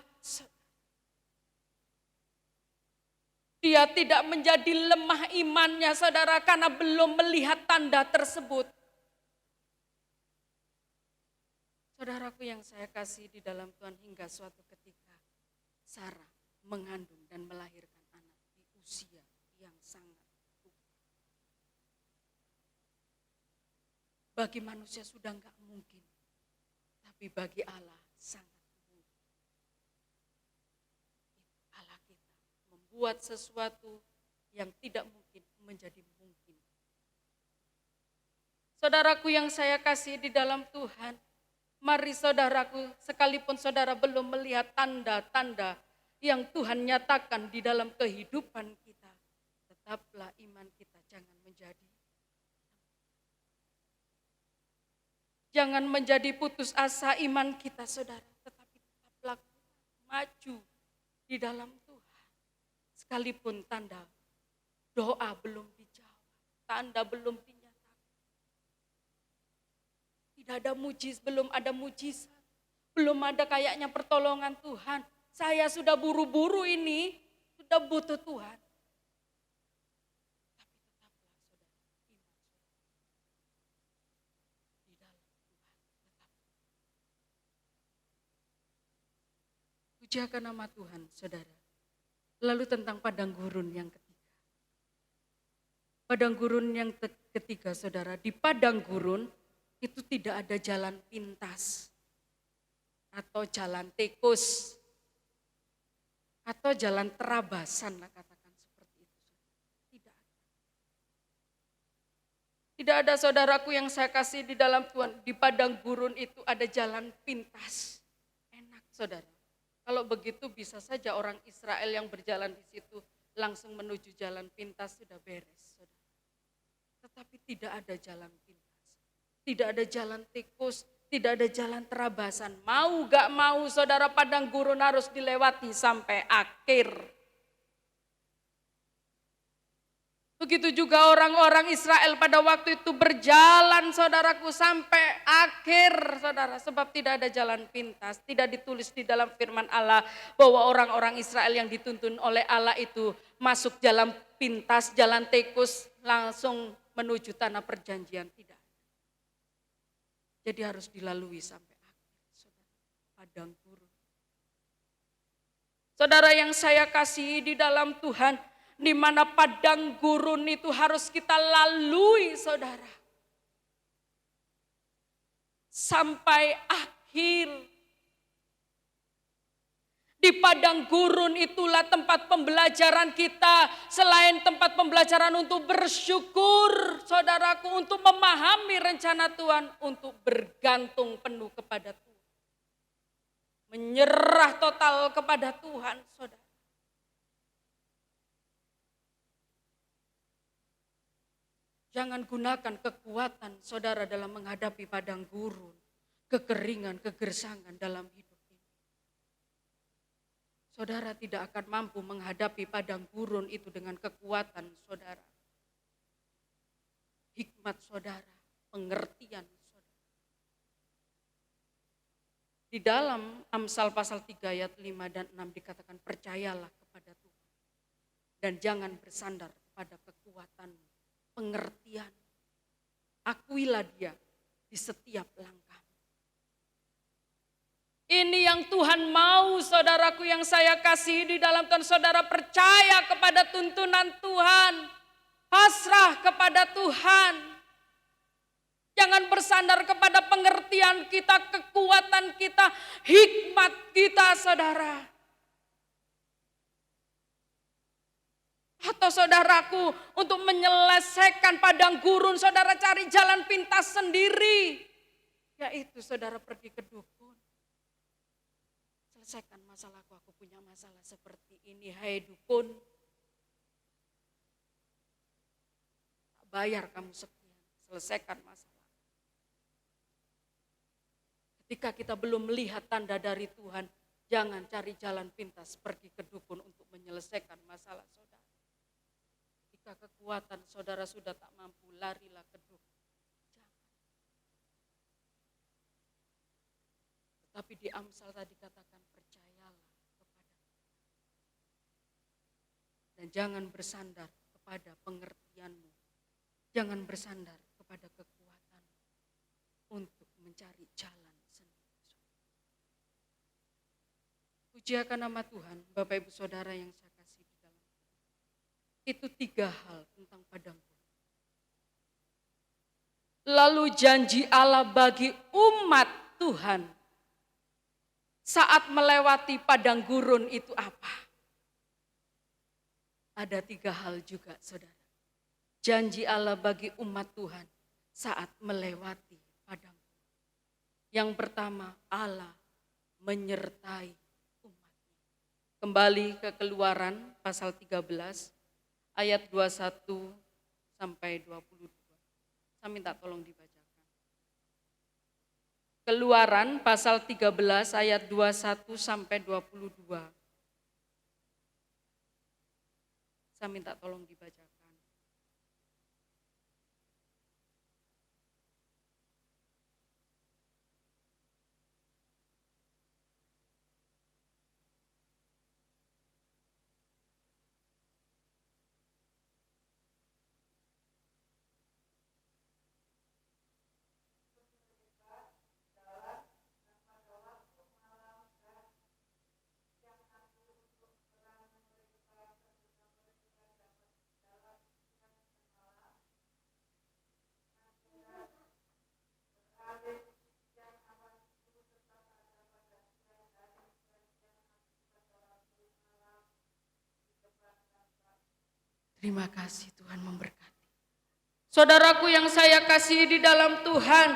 Dia tidak menjadi lemah imannya saudara karena belum melihat tanda tersebut. Saudaraku yang saya kasih di dalam Tuhan, hingga suatu ketika Sarah mengandung dan melahirkan anak di usia yang sangat tua. Bagi manusia sudah enggak mungkin, tapi bagi Allah sangat mungkin. Allah kita membuat sesuatu yang tidak mungkin menjadi mungkin. Saudaraku yang saya kasih di dalam Tuhan, mari saudaraku, sekalipun saudara belum melihat tanda-tanda yang Tuhan nyatakan di dalam kehidupan kita, tetaplah iman kita jangan menjadi putus asa iman kita saudara, tetapi tetaplah maju di dalam Tuhan. Sekalipun tanda doa belum dijawab, tanda belum dinyatakan. Tidak ada belum ada mujizat, belum ada kayaknya pertolongan Tuhan. Saya sudah buru-buru ini, sudah butuh Tuhan. Tapi tetaplah saudara, iman di dalam Tuhan. Pujiakan nama Tuhan saudara. Lalu tentang padang gurun yang ketiga. Padang gurun yang ketiga saudara, di padang gurun itu tidak ada jalan pintas atau jalan tikus atau jalan terabasan lah katakan seperti itu. Tidak ada saudaraku yang saya kasih di dalam Tuhan, di padang gurun itu ada jalan pintas. Enak saudara. Kalau begitu bisa saja orang Israel yang berjalan di situ langsung menuju jalan pintas sudah beres saudara. Tetapi tidak ada jalan pintas. Tidak ada jalan tikus, Tidak ada jalan terabasan. Mau gak mau saudara, padang gurun harus dilewati sampai akhir. Begitu juga orang-orang Israel pada waktu itu berjalan saudaraku sampai akhir saudara. Sebab tidak ada jalan pintas. Tidak ditulis di dalam firman Allah bahwa orang-orang Israel yang dituntun oleh Allah itu masuk jalan pintas, jalan tikus langsung menuju tanah perjanjian. Tidak. Jadi harus dilalui sampai akhir saudara. Padang gurun. Saudara yang saya kasihi di dalam Tuhan, di mana padang gurun itu harus kita lalui saudara. Sampai akhir. Di padang gurun itulah tempat pembelajaran kita. Selain tempat pembelajaran untuk bersyukur saudaraku, untuk memahami rencana Tuhan, untuk bergantung penuh kepada Tuhan. Menyerah total kepada Tuhan saudara. Jangan gunakan kekuatan saudara dalam menghadapi padang gurun, kekeringan, kegersangan dalam hidup ini. Saudara tidak akan mampu menghadapi padang gurun itu dengan kekuatan saudara. Hikmat saudara, pengertian saudara. Di dalam Amsal pasal 3 ayat 5 dan 6 dikatakan percayalah kepada Tuhan. Dan jangan bersandar pada kekuatanmu. Pengertian, akuilah dia di setiap langkah. Ini yang Tuhan mau saudaraku yang saya kasih di dalam Tuhan. Saudara percaya kepada tuntunan Tuhan, pasrah kepada Tuhan. Jangan bersandar kepada pengertian kita, kekuatan kita, hikmat kita saudara. Atau saudaraku untuk menyelesaikan padang gurun saudara cari jalan pintas sendiri. Yaitu saudara pergi ke dukun. Selesaikan masalahku, aku punya masalah seperti ini. Hai dukun. Tak bayar kamu sekian, selesaikan masalah. Ketika kita belum melihat tanda dari Tuhan, jangan cari jalan pintas pergi ke dukun untuk menyelesaikan masalah saudara. Jika kekuatan saudara sudah tak mampu, larilah ke dukun. Jangan. Tetapi di Amsal tadi katakan percayalah kepada Tuhan. Dan jangan bersandar kepada pengertianmu. Jangan bersandar kepada kekuatanmu untuk mencari jalan sendiri. Puji akan nama Tuhan, Bapak Ibu Saudara yang saya kasih di dalam. Itu 3 hal tentang padang gurun. Lalu janji Allah bagi umat Tuhan saat melewati padang gurun itu apa? Ada 3 hal juga saudara. Janji Allah bagi umat Tuhan saat melewati padang gurun. Yang pertama, Allah menyertai umatnya. Kembali ke Keluaran pasal 13. Ayat 21 sampai 22. Saya minta tolong dibacakan. Keluaran pasal 13 ayat 21 sampai 22. Saya minta tolong dibacakan. Terima kasih Tuhan memberkati. Saudaraku yang saya kasih di dalam Tuhan,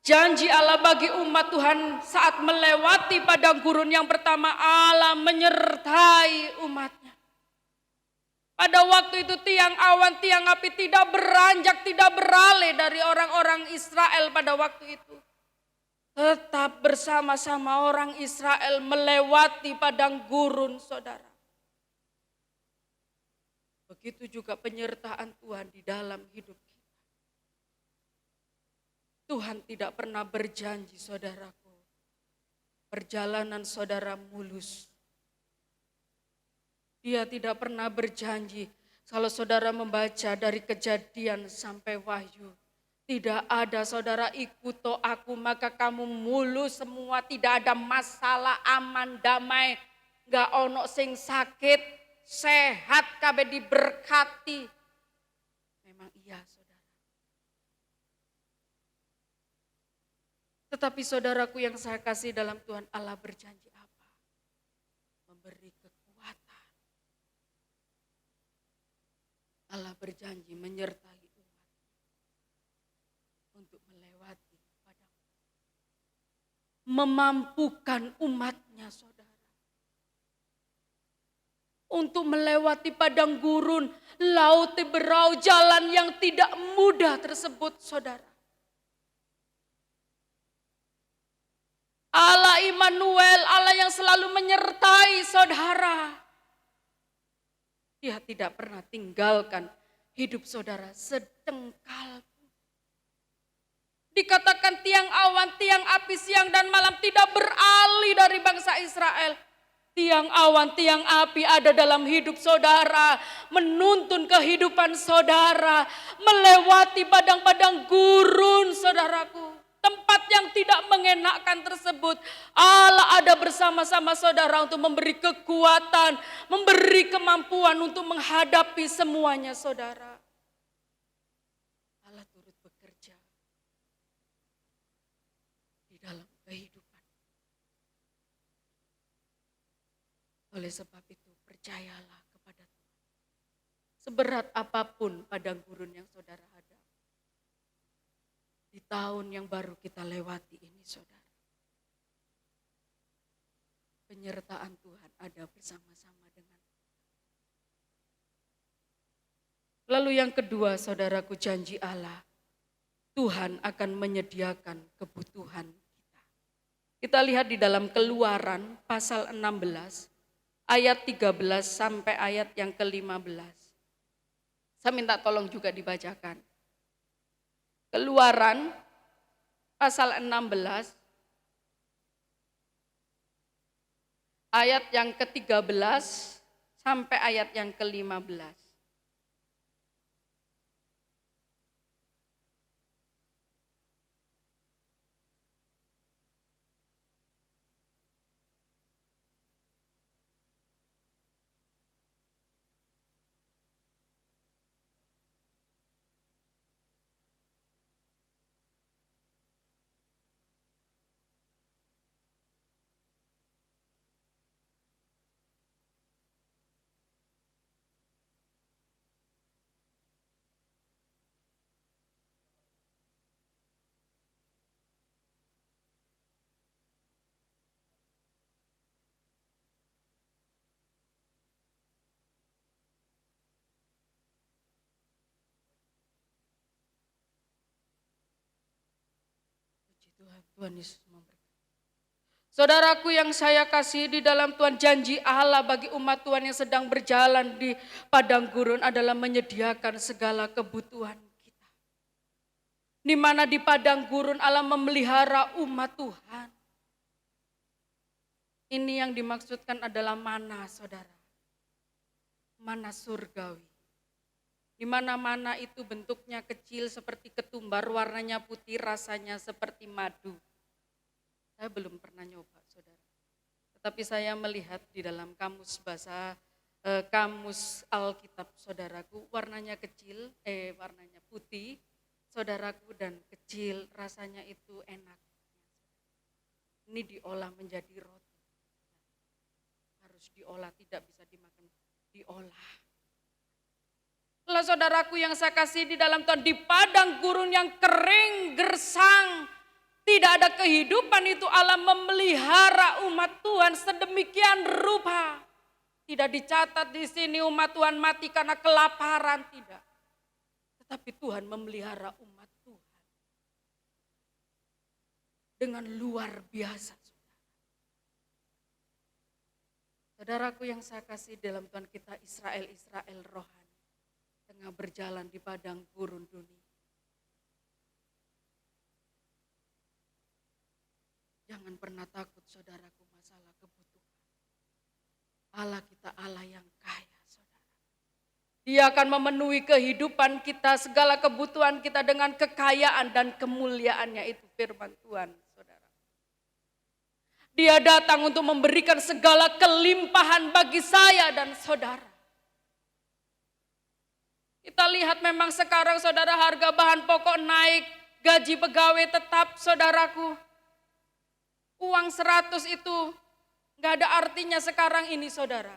janji Allah bagi umat Tuhan saat melewati padang gurun yang pertama, Allah menyertai umatnya. Pada waktu itu tiang awan, tiang api tidak beranjak, tidak beralih dari orang-orang Israel pada waktu itu. tetap bersama-sama orang Israel melewati padang gurun, saudara. Begitu juga penyertaan Tuhan di dalam hidup kita. Tuhan tidak pernah berjanji, saudaraku, perjalanan saudara mulus. Dia tidak pernah berjanji, kalau saudara membaca dari Kejadian sampai Wahyu, tidak ada saudara ikut aku maka kamu mulus semua, tidak ada masalah, aman, damai, gak ono sing sakit, sehat, kabeh diberkati. Memang iya saudara. Tetapi saudaraku yang saya kasih dalam Tuhan, Allah berjanji apa? Memberi kekuatan. Allah berjanji menyertai untuk melewati padang, memampukan umatnya saudara, untuk melewati padang gurun, laut berau, jalan yang tidak mudah tersebut saudara. Allah Immanuel, Allah yang selalu menyertai saudara. Dia tidak pernah tinggalkan hidup saudara sedengkal. Dikatakan tiang awan, tiang api siang dan malam tidak beralih dari bangsa Israel. Tiang awan, tiang api ada dalam hidup saudara, menuntun kehidupan saudara, melewati padang-padang gurun saudaraku. Tempat yang tidak mengenakkan tersebut, Allah ada bersama-sama saudara untuk memberi kekuatan, memberi kemampuan untuk menghadapi semuanya saudara. Dalam kehidupan. Oleh sebab itu percayalah kepada Tuhan. Seberat apapun padang gurun yang saudara hadapi. Di tahun yang baru kita lewati ini saudara. Penyertaan Tuhan ada bersama-sama dengan kita. Lalu yang kedua saudaraku, janji Allah. Tuhan akan menyediakan kebutuhan. Kita lihat di dalam Keluaran pasal 16 ayat 13 sampai ayat yang ke-15. Saya minta tolong juga dibacakan. Keluaran pasal 16 ayat yang ke-13 sampai ayat yang ke-15. Tuhan Yesus memberkati. Saudaraku yang saya kasih di dalam Tuhan, janji Allah bagi umat Tuhan yang sedang berjalan di padang gurun adalah menyediakan segala kebutuhan kita. Di mana di padang gurun Allah memelihara umat Tuhan. Ini yang dimaksudkan adalah mana saudara. Mana surgawi. Di mana mana itu bentuknya kecil seperti ketumbar, warnanya putih, rasanya seperti madu. Saya belum pernah nyoba saudara. Tetapi saya melihat di dalam kamus bahasa, kamus Alkitab saudaraku, warnanya kecil, warnanya putih saudaraku dan kecil, rasanya itu enak. Ini diolah menjadi roti. Harus diolah, tidak bisa dimakan, diolah. Lah saudaraku yang saya kasih di dalam Tuhan, di padang gurun yang kering, gersang, tidak ada kehidupan itu Allah memelihara umat Tuhan sedemikian rupa. Tidak dicatat di sini umat Tuhan mati karena kelaparan, tidak. Tetapi Tuhan memelihara umat Tuhan. dengan luar biasa. Saudaraku yang saya kasih dalam Tuhan, kita Israel rohani tengah berjalan di padang gurun dunia. Jangan pernah takut saudaraku masalah kebutuhan. Allah kita Allah yang kaya saudara. Dia akan memenuhi kehidupan kita, segala kebutuhan kita dengan kekayaan dan kemuliaannya, itu firman Tuhan saudara. Dia datang untuk memberikan segala kelimpahan bagi saya dan saudara. Kita lihat memang sekarang saudara harga bahan pokok naik, gaji pegawai tetap saudaraku. Uang 100 itu gak ada artinya sekarang ini saudara.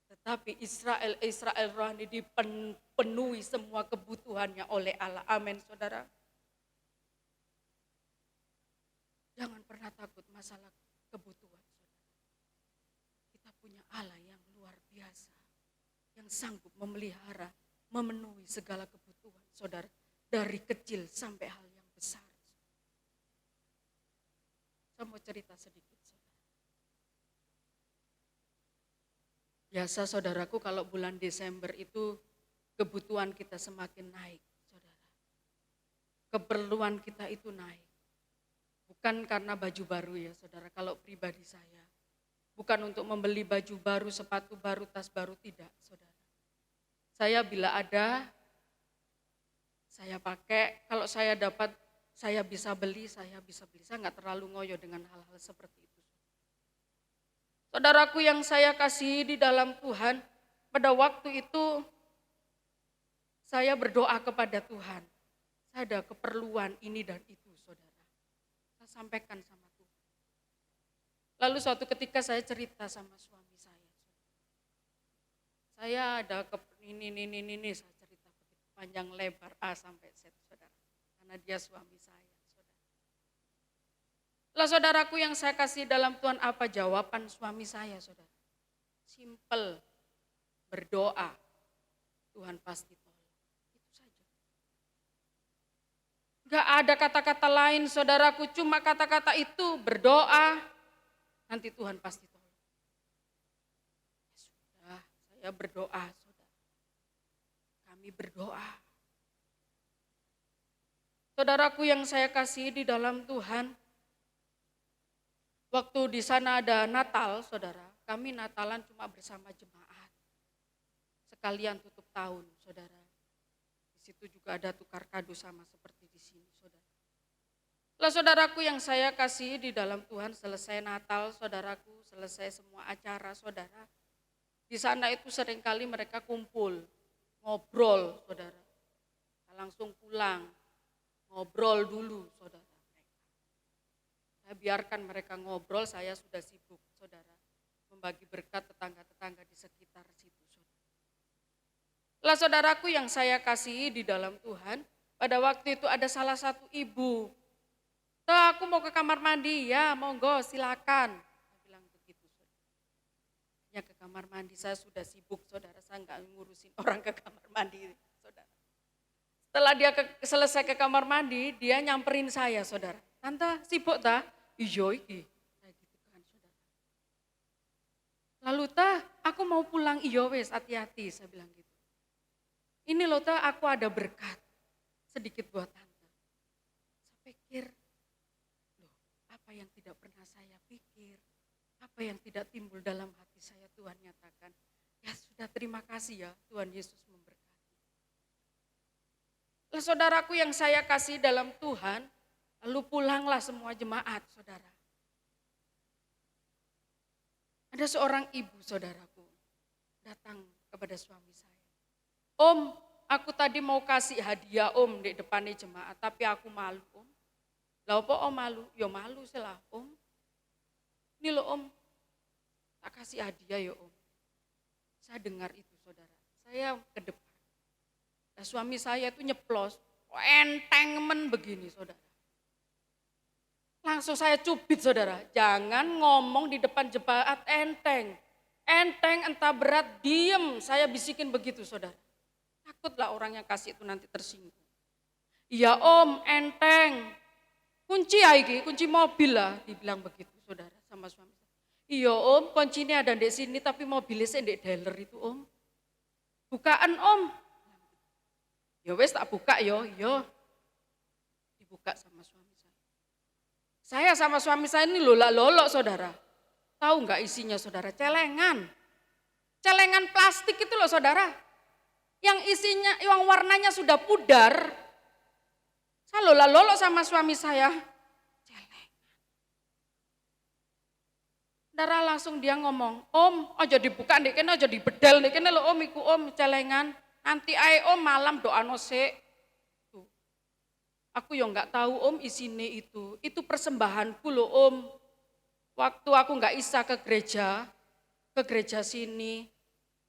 Tetapi Israel rohani dipenuhi semua kebutuhannya oleh Allah. Amin saudara. Jangan pernah takut masalah kebutuhan saudara. Kita punya Allah yang luar biasa. Yang sanggup memelihara, memenuhi segala kebutuhan saudara. Dari kecil sampai hal yang besar. Saya mau cerita sedikit saudara. Biasa saudaraku kalau bulan Desember itu kebutuhan kita semakin naik saudara. Keperluan kita itu naik. Bukan karena baju baru ya saudara, kalau pribadi saya. Bukan untuk membeli baju baru, sepatu baru, tas baru, tidak saudara. Saya bila ada, saya pakai, kalau saya dapat, saya bisa beli. Saya nggak terlalu ngoyo dengan hal-hal seperti itu. Saudaraku yang saya kasih di dalam Tuhan, pada waktu itu saya berdoa kepada Tuhan. Saya ada keperluan ini dan itu saudara. Sampaikan sama Tuhan. Lalu suatu ketika saya cerita sama suami saya. Saya ada ini, saya cerita begitu panjang lebar A sampai Z saudara. Karena dia suami saya saudara. Lah saudaraku yang saya kasih dalam Tuhan, apa jawaban suami saya saudara? Simple, berdoa, Tuhan pasti tolong. Itu saja. Gak ada kata-kata lain saudaraku, cuma kata-kata itu, berdoa, nanti Tuhan pasti tolong. Ya sudah, saya berdoa saudara. Kami berdoa. Saudaraku yang saya kasih di dalam Tuhan, waktu di sana ada Natal saudara, kami Natalan cuma bersama jemaat. Sekalian tutup tahun saudara. Di situ juga ada tukar kado sama seperti di sini saudara. Lah saudaraku yang saya kasih di dalam Tuhan, selesai Natal saudaraku, selesai semua acara saudara. Di sana itu seringkali mereka kumpul, ngobrol saudara. Langsung pulang, ngobrol dulu saudara. Saya biarkan mereka ngobrol, saya sudah sibuk saudara. Membagi berkat tetangga-tetangga di sekitar situ saudara. Lah saudaraku yang saya kasih di dalam Tuhan, pada waktu itu ada salah satu ibu. Aku mau ke kamar mandi, ya monggo silakan. Saya bilang begitu saudara. Ya ke kamar mandi, saya sudah sibuk saudara, saya enggak ngurusin orang ke kamar mandi saudara. Setelah dia selesai ke kamar mandi, dia nyamperin saya saudara. Tante sibuk tak? Iya iki. Kayak gitu kan saudara. Lalu aku mau pulang, iya wes hati-hati, saya bilang gitu. Ini loh aku ada berkat sedikit buat tante. Saya pikir, loh apa yang tidak pernah saya pikir, apa yang tidak timbul dalam hati saya Tuhan nyatakan. Ya sudah, terima kasih ya Tuhan Yesus memberkati. Lah saudaraku yang saya kasih dalam Tuhan, lalu pulanglah semua jemaat saudara. Ada seorang ibu saudaraku datang kepada suami saya. Om, aku tadi mau kasih hadiah om di depannya jemaat, tapi aku malu om. Lah apa om malu? Ya malu lah om. Ini loh om, tak kasih hadiah ya om. Saya dengar itu saudara, saya ke depan. Nah, suami saya itu nyeplos, enteng men begini saudara. Langsung saya cubit saudara, jangan ngomong di depan jemaat enteng. Enteng entah berat, diem, saya bisikin begitu saudara. Takutlah orang yang kasih itu nanti tersinggung. Iya om, enteng. Kunci ya iki, kunci mobil lah, dibilang begitu saudara sama suami saya. Iya om, kuncinya ada di sini tapi mobilnya saya di dealer itu om. Bukaan om. Ya wes tak buka yo, dibuka sama suami saya. Saya sama suami saya ini lolok saudara. Tahu nggak isinya saudara? Celengan. Celengan plastik itu loh saudara. Yang isinya, yang warnanya sudah pudar. Saya lolok sama suami saya. Celengan. Saudara langsung dia ngomong, om aja dibuka nih kene aja dibedel nih kene lo om iku om celengan. Nanti ae om malam doa nose. Tuh. Aku yang nggak tahu om isine itu. Itu persembahanku loh om. Waktu aku nggak bisa ke gereja sini.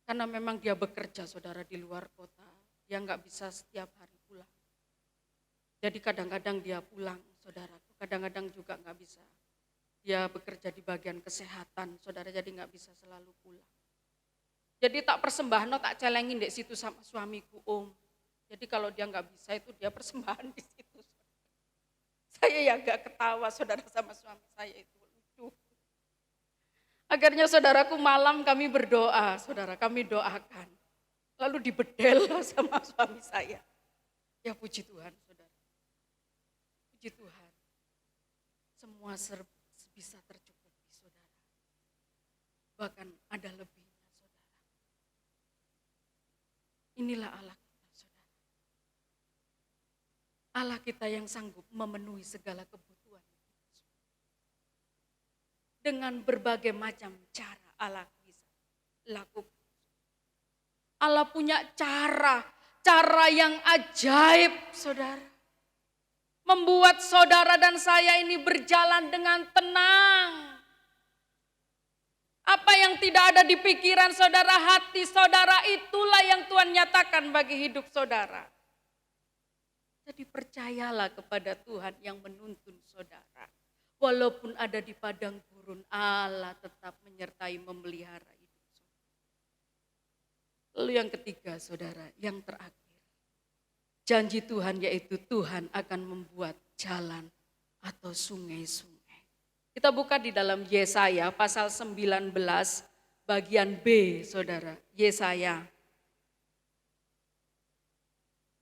Karena memang dia bekerja saudara di luar kota. Dia nggak bisa setiap hari pulang. Jadi kadang-kadang dia pulang, saudara. Kadang-kadang juga nggak bisa. Dia bekerja di bagian kesehatan, saudara. Jadi nggak bisa selalu pulang. Jadi tak persembahan, tak celengin di situ sama suamiku om. Jadi kalau dia nggak bisa itu dia persembahan di situ. Saya ya nggak ketawa saudara sama suami saya itu lucu. Akhirnya saudaraku malam kami berdoa, saudara kami doakan. Lalu dibedel sama suami saya. Ya puji Tuhan saudara. Puji Tuhan, semua bisa tercukupi saudara. Bahkan ada lebihnya saudara. Inilah Allah kita saudara. Allah kita yang sanggup memenuhi segala kebutuhan. Dengan berbagai macam cara Allah bisa lakukan. Allah punya cara yang ajaib saudara. Membuat saudara dan saya ini berjalan dengan tenang. Apa yang tidak ada di pikiran saudara, hati saudara, itulah yang Tuhan nyatakan bagi hidup saudara. Jadi percayalah kepada Tuhan yang menuntun saudara. Walaupun ada di padang gurun, Allah tetap menyertai memelihara hidup saudara. Lalu yang ketiga saudara, yang terakhir. Janji Tuhan yaitu Tuhan akan membuat jalan atau sungai-sungai. Kita buka di dalam Yesaya pasal 19 bagian B saudara. Yesaya.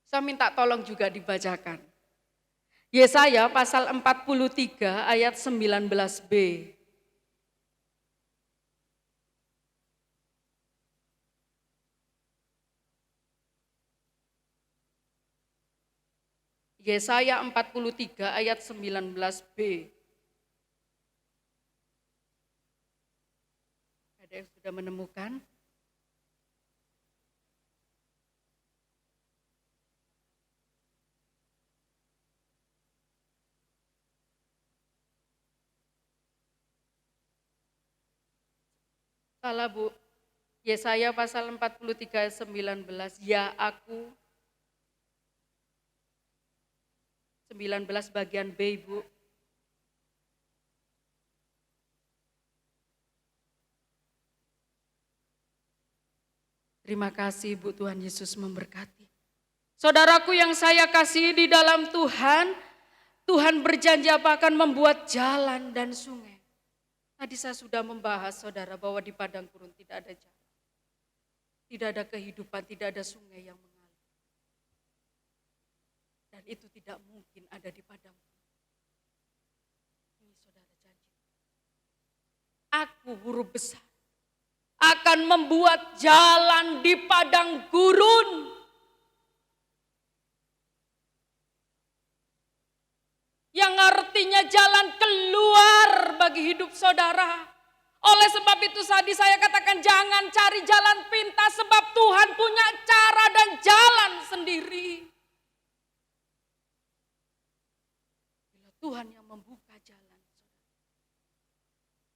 Saya minta tolong juga dibacakan. Yesaya pasal 43 ayat 19b. Yesaya 43 ayat 19b. Ada yang sudah menemukan? Salah Bu. Yesaya pasal 43 ayat 19. Ya aku 19 bagian B Ibu. Terima kasih Ibu, Tuhan Yesus memberkati. Saudaraku yang saya kasihi di dalam Tuhan, Tuhan berjanji apa akan membuat jalan dan sungai. Tadi saya sudah membahas saudara bahwa di padang gurun tidak ada jalan. Tidak ada kehidupan, tidak ada sungai yang mengalir. Dan itu tidak mungkin ada di padang gurun. Ini saudara janji. Aku huruf besar akan membuat jalan di padang gurun. Yang artinya jalan keluar bagi hidup saudara. Oleh sebab itu tadi saya katakan jangan cari jalan pintas sebab Tuhan punya cara dan jalan sendiri. Bila Tuhan yang membuka jalan,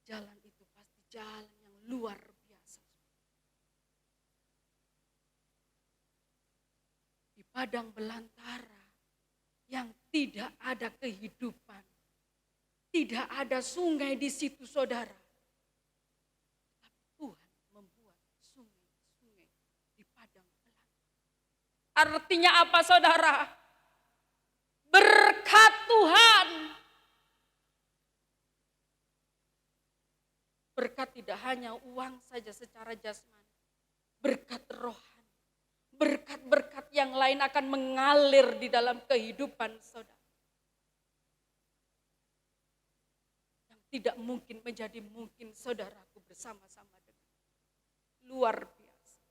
jalan itu pasti jalan yang luar biasa. Di padang belantara yang tidak ada kehidupan, tidak ada sungai di situ saudara. Tapi Tuhan membuat sungai-sungai di padang belantara. Artinya apa saudara? Berkat Tuhan Berkat tidak hanya uang saja secara jasmani, berkat rohani, berkat-berkat yang lain akan mengalir di dalam kehidupan saudara. Yang tidak mungkin menjadi mungkin saudaraku bersama-sama dengan luar biasa.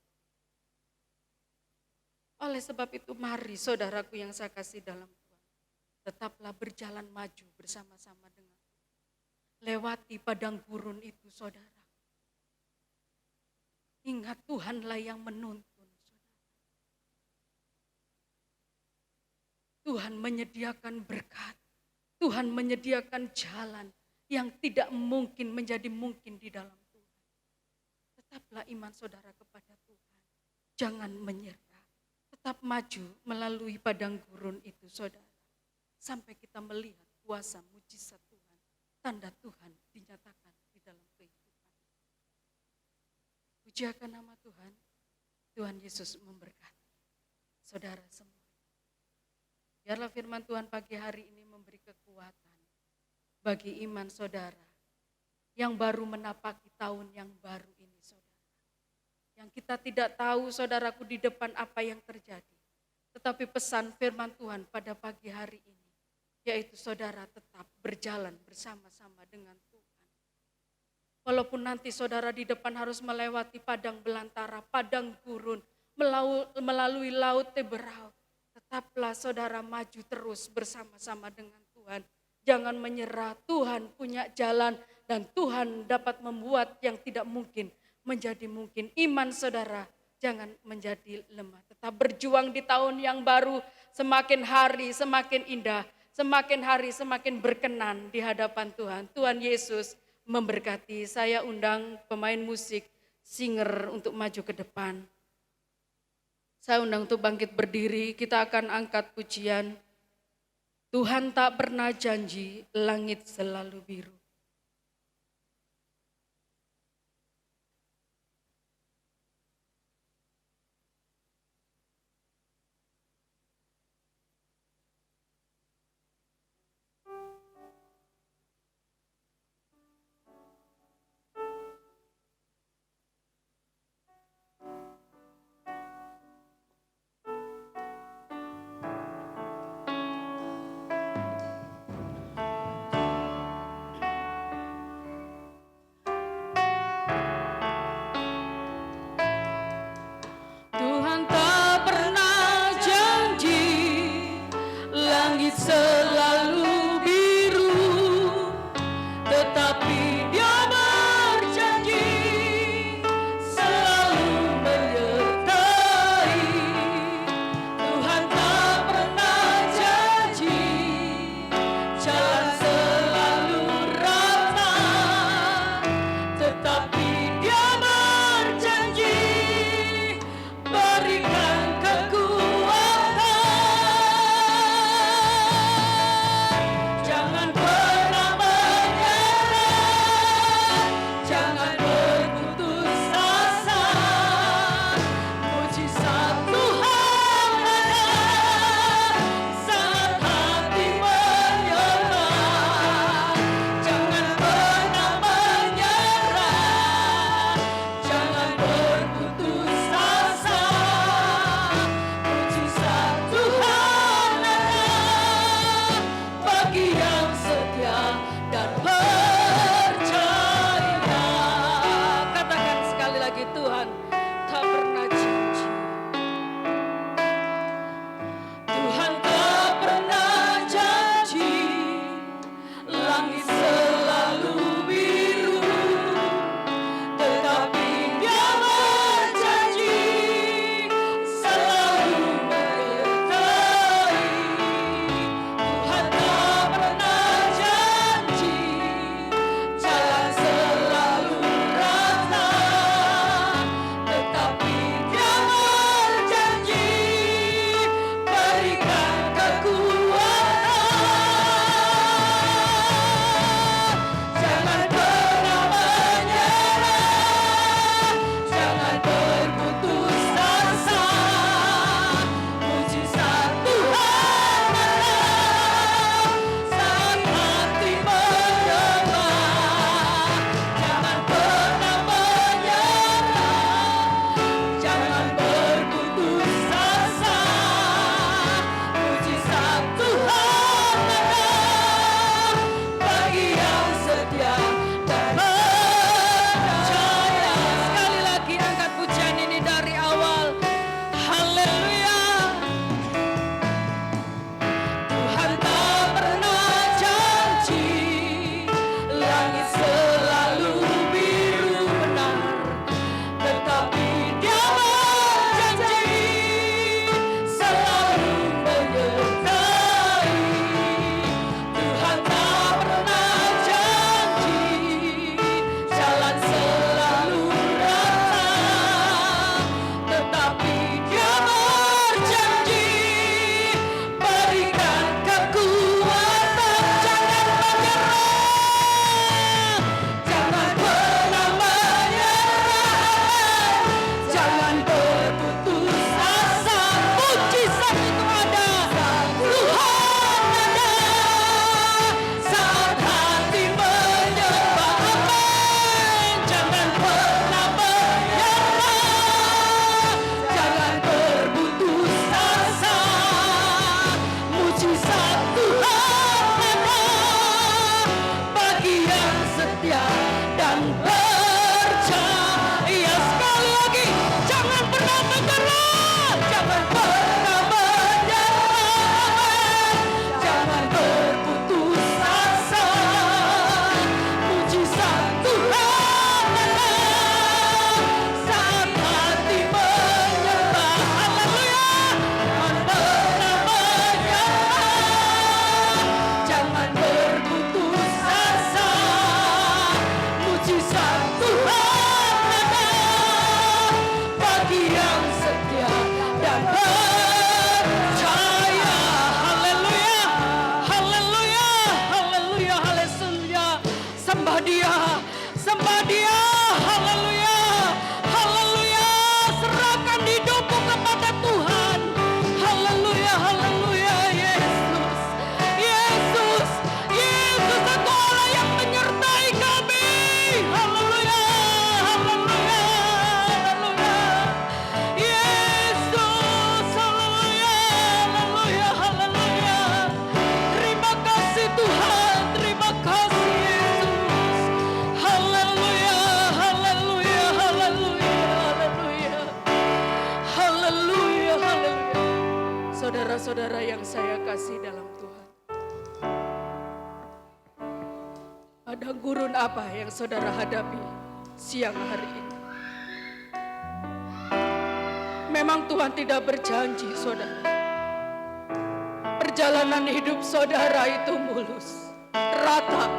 Oleh sebab itu mari saudaraku yang saya kasih dalam Tuhan, tetaplah berjalan maju bersama-sama dengan Tuhan. Lewati padang gurun itu saudara. Ingat Tuhanlah yang menuntun saudara. Tuhan menyediakan berkat. Tuhan menyediakan jalan yang tidak mungkin menjadi mungkin di dalam Tuhan. Tetaplah iman saudara kepada Tuhan. Jangan menyerah. Tetap maju melalui padang gurun itu saudara. Sampai kita melihat kuasa mujizat Tuhan. Tanda Tuhan dinyatakan di dalam kehidupan. Pujiakan nama Tuhan. Tuhan Yesus memberkati saudara semua. Biarlah firman Tuhan pagi hari ini memberi kekuatan bagi iman saudara yang baru menapaki tahun yang baru ini saudara. Yang kita tidak tahu saudaraku di depan apa yang terjadi. Tetapi pesan firman Tuhan pada pagi hari ini, yaitu saudara tetap berjalan bersama-sama dengan Tuhan. Walaupun nanti saudara di depan harus melewati padang belantara, padang gurun, melalui laut Teberau, tetaplah saudara maju terus bersama-sama dengan Tuhan. Jangan menyerah, Tuhan punya jalan dan Tuhan dapat membuat yang tidak mungkin menjadi mungkin. Iman saudara jangan menjadi lemah. Tetap berjuang di tahun yang baru, semakin hari semakin indah. Semakin hari semakin berkenan di hadapan Tuhan. Tuhan Yesus memberkati. Saya undang pemain musik, singer untuk maju ke depan. Saya undang untuk bangkit berdiri, kita akan angkat pujian. Tuhan tak pernah janji, langit selalu biru. Sembah Dia, sembah Dia. Haleluya, haleluya. Serahkan hidupmu kepada Tuhan. Haleluya, haleluya. Yesus, Yesus, Yesus, Engkau Allah yang menyertai kami. Haleluya, haleluya, haleluya. Yesus, haleluya, haleluya, haleluya. Terima kasih Tuhan, terima kasih Yesus. Haleluya, haleluya, haleluya, haleluya. Haleluya, haleluya. Saudara-saudara yang saya kasih dalam Tuhan, ada gurun apa yang saudara hadapi siang hari ini? Memang Tuhan tidak berjanji, saudara, perjalanan hidup saudara itu mulus, rata.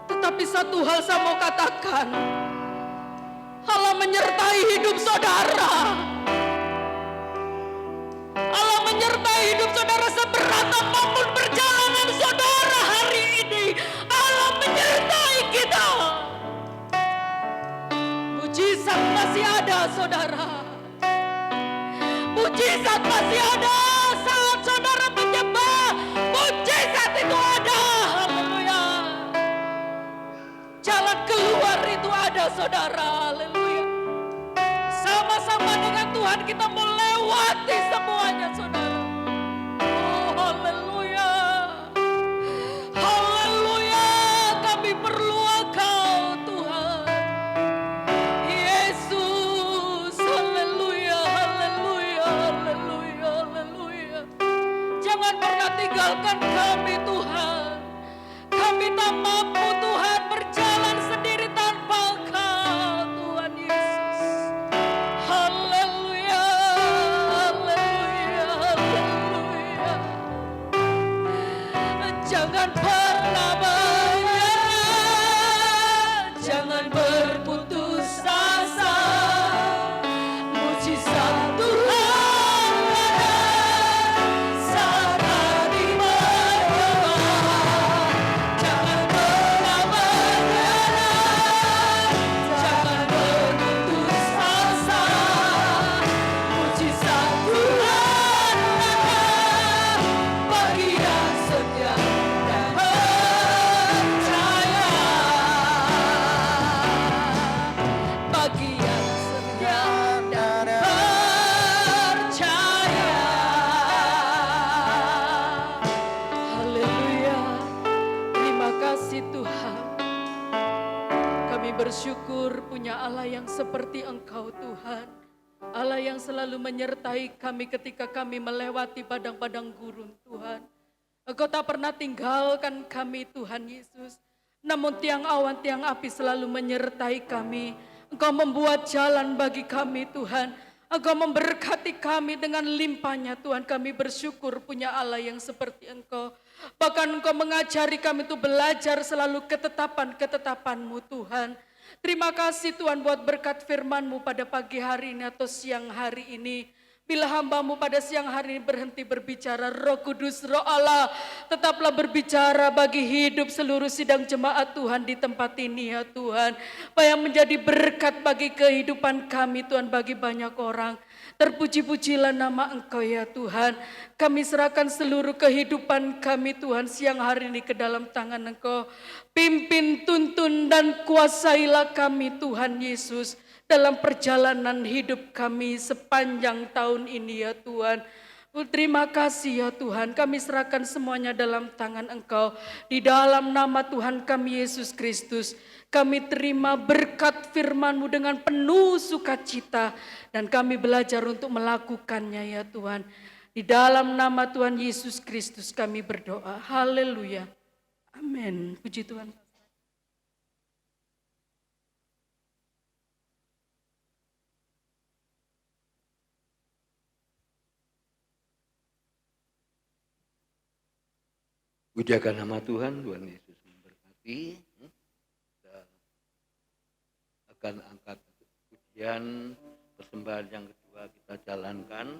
Tetapi satu hal saya mau katakan, Allah menyertai hidup saudara. Allah menyertai hidup saudara seberat apapun perjalanan saudara hari ini. Allah menyertai kita. Mujizat masih ada, saudara. Mujizat masih ada saat saudara menyembah. Mujizat itu ada. Haleluya. Jalan keluar itu ada, saudara. Haleluya. Sama-sama dengan Tuhan kita melewati semuanya, saudara. Oh, haleluya. Haleluya. Kami perlu Engkau, Tuhan. Yesus, haleluya, haleluya, haleluya, haleluya. Jangan pernah tinggalkan kami, Tuhan. Kami tak mampu, Tuhan, berjalan sendiri tanpa Engkau, Tuhan Yesus. Haleluya, haleluya, haleluya. Jangan pernah menyerah, jangan berputus asa. Mujizat Tuhan ada saat kami menyembah. Jangan pernah menyerah, jangan berputus asa. Mujizat Tuhan ada bagi yang setia dan percaya. Bagi yang setia dan percaya. Haleluya. Terima kasih Tuhan. Kami bersyukur punya Allah yang seperti Engkau, Tuhan. Allah yang selalu menyertai kami ketika kami melewati padang-padang gurun, Tuhan. Engkau tak pernah tinggalkan kami, Tuhan Yesus. Namun tiang awan, tiang api selalu menyertai kami. Engkau membuat jalan bagi kami, Tuhan. Engkau memberkati kami dengan limpahnya, Tuhan. Kami bersyukur punya Allah yang seperti Engkau. Bahkan Engkau mengajari kami untuk belajar selalu ketetapan-ketetapan-Mu, Tuhan. Terima kasih Tuhan buat berkat firman-Mu pada pagi hari ini atau siang hari ini. Bila hamba-Mu pada siang hari ini berhenti berbicara, Roh Kudus, Roh Allah tetaplah berbicara bagi hidup seluruh sidang jemaat Tuhan di tempat ini ya Tuhan. Supaya menjadi berkat bagi kehidupan kami Tuhan, bagi banyak orang. Terpuji-pujilah nama Engkau ya Tuhan. Kami serahkan seluruh kehidupan kami Tuhan siang hari ini ke dalam tangan Engkau. Pimpin, tuntun dan kuasailah kami Tuhan Yesus. Dalam perjalanan hidup kami sepanjang tahun ini ya Tuhan. Terima kasih ya Tuhan, kami serahkan semuanya dalam tangan Engkau. Di dalam nama Tuhan kami Yesus Kristus, kami terima berkat firman-Mu dengan penuh sukacita. Dan kami belajar untuk melakukannya ya Tuhan. Di dalam nama Tuhan Yesus Kristus kami berdoa. Haleluya. Amin. Puji Tuhan. Pujakan nama Tuhan, Tuhan Yesus memberkati. Kita akan angkat pujian persembahan yang kedua kita jalankan.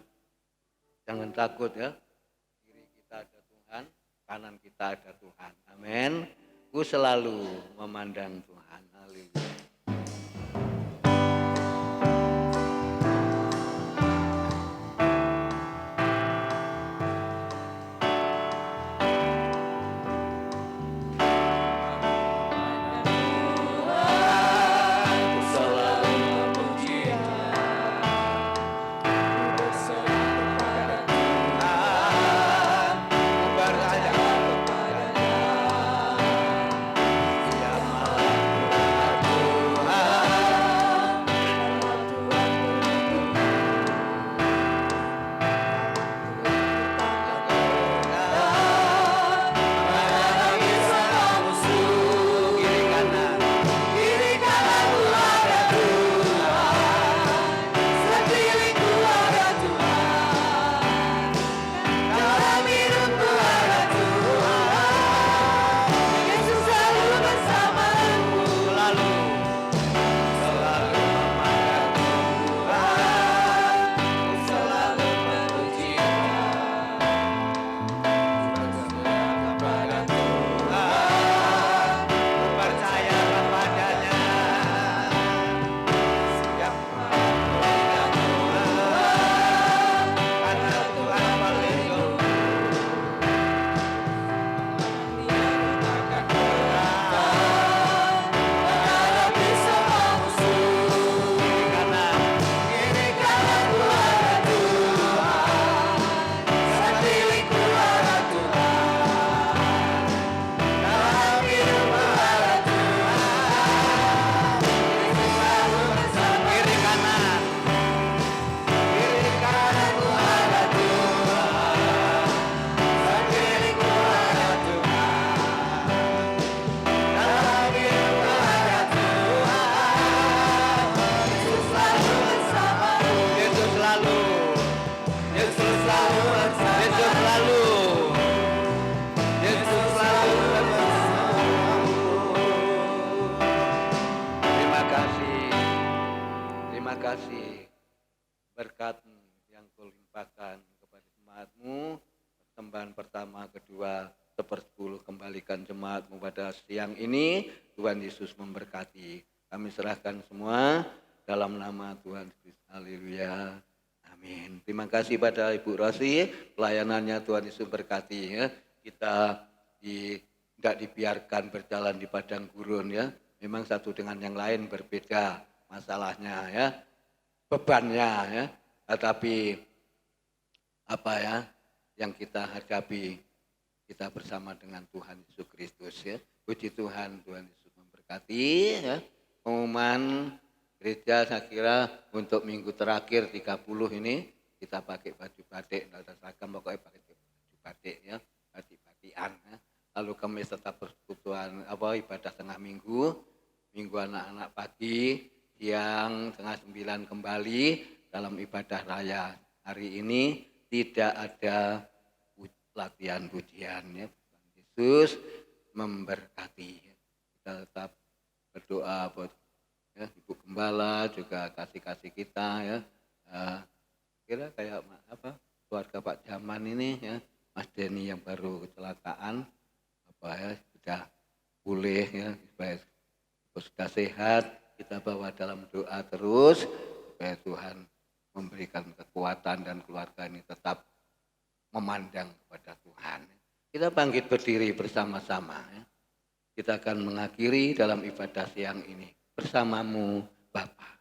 Jangan takut ya, kiri kita ada Tuhan, kanan kita ada Tuhan. Amin. Ku selalu memandang Tuhan. Haleluya. Terima kasih berkat yang kau limpahkan kepada jemaatmu. Persembahan pertama, kedua, sepersepuluh kembalikan jemaatmu pada siang ini. Tuhan Yesus memberkati. Kami serahkan semua dalam nama Tuhan Yesus. Haleluya. Amin. Terima kasih pada Ibu Rosi, pelayanannya Tuhan Yesus berkati ya. Kita tidak dibiarkan berjalan di padang gurun ya. Memang satu dengan yang lain berbeda masalahnya ya, bebannya ya. Tetapi apa ya yang kita hadapi, kita bersama dengan Tuhan Yesus Kristus ya. Puji Tuhan, Tuhan Yesus memberkati ya. Pengumuman gereja saya kira untuk minggu terakhir 30 ini kita pakai baju batik, tidak seragam pokoknya pakai baju batik ya, batik-batikan ya. Lalu kami tetap persekutuan ibadah tengah minggu, minggu anak-anak pagi, siang 8:30 kembali dalam ibadah raya. Hari ini tidak ada latihan pujian ya. Tuhan Yesus memberkati. Kita tetap berdoa buat ya, Ibu Gembala juga kasih kita ya. Kira kayak keluarga Pak Jaman ini ya, Mas Denny yang baru kecelakaan sudah pulih ya, supaya sudah sehat. Kita bawa dalam doa terus supaya Tuhan memberikan kekuatan dan keluarga ini tetap memandang kepada Tuhan. Kita bangkit berdiri bersama-sama ya. Kita akan mengakhiri dalam ibadah siang ini bersamamu Bapa.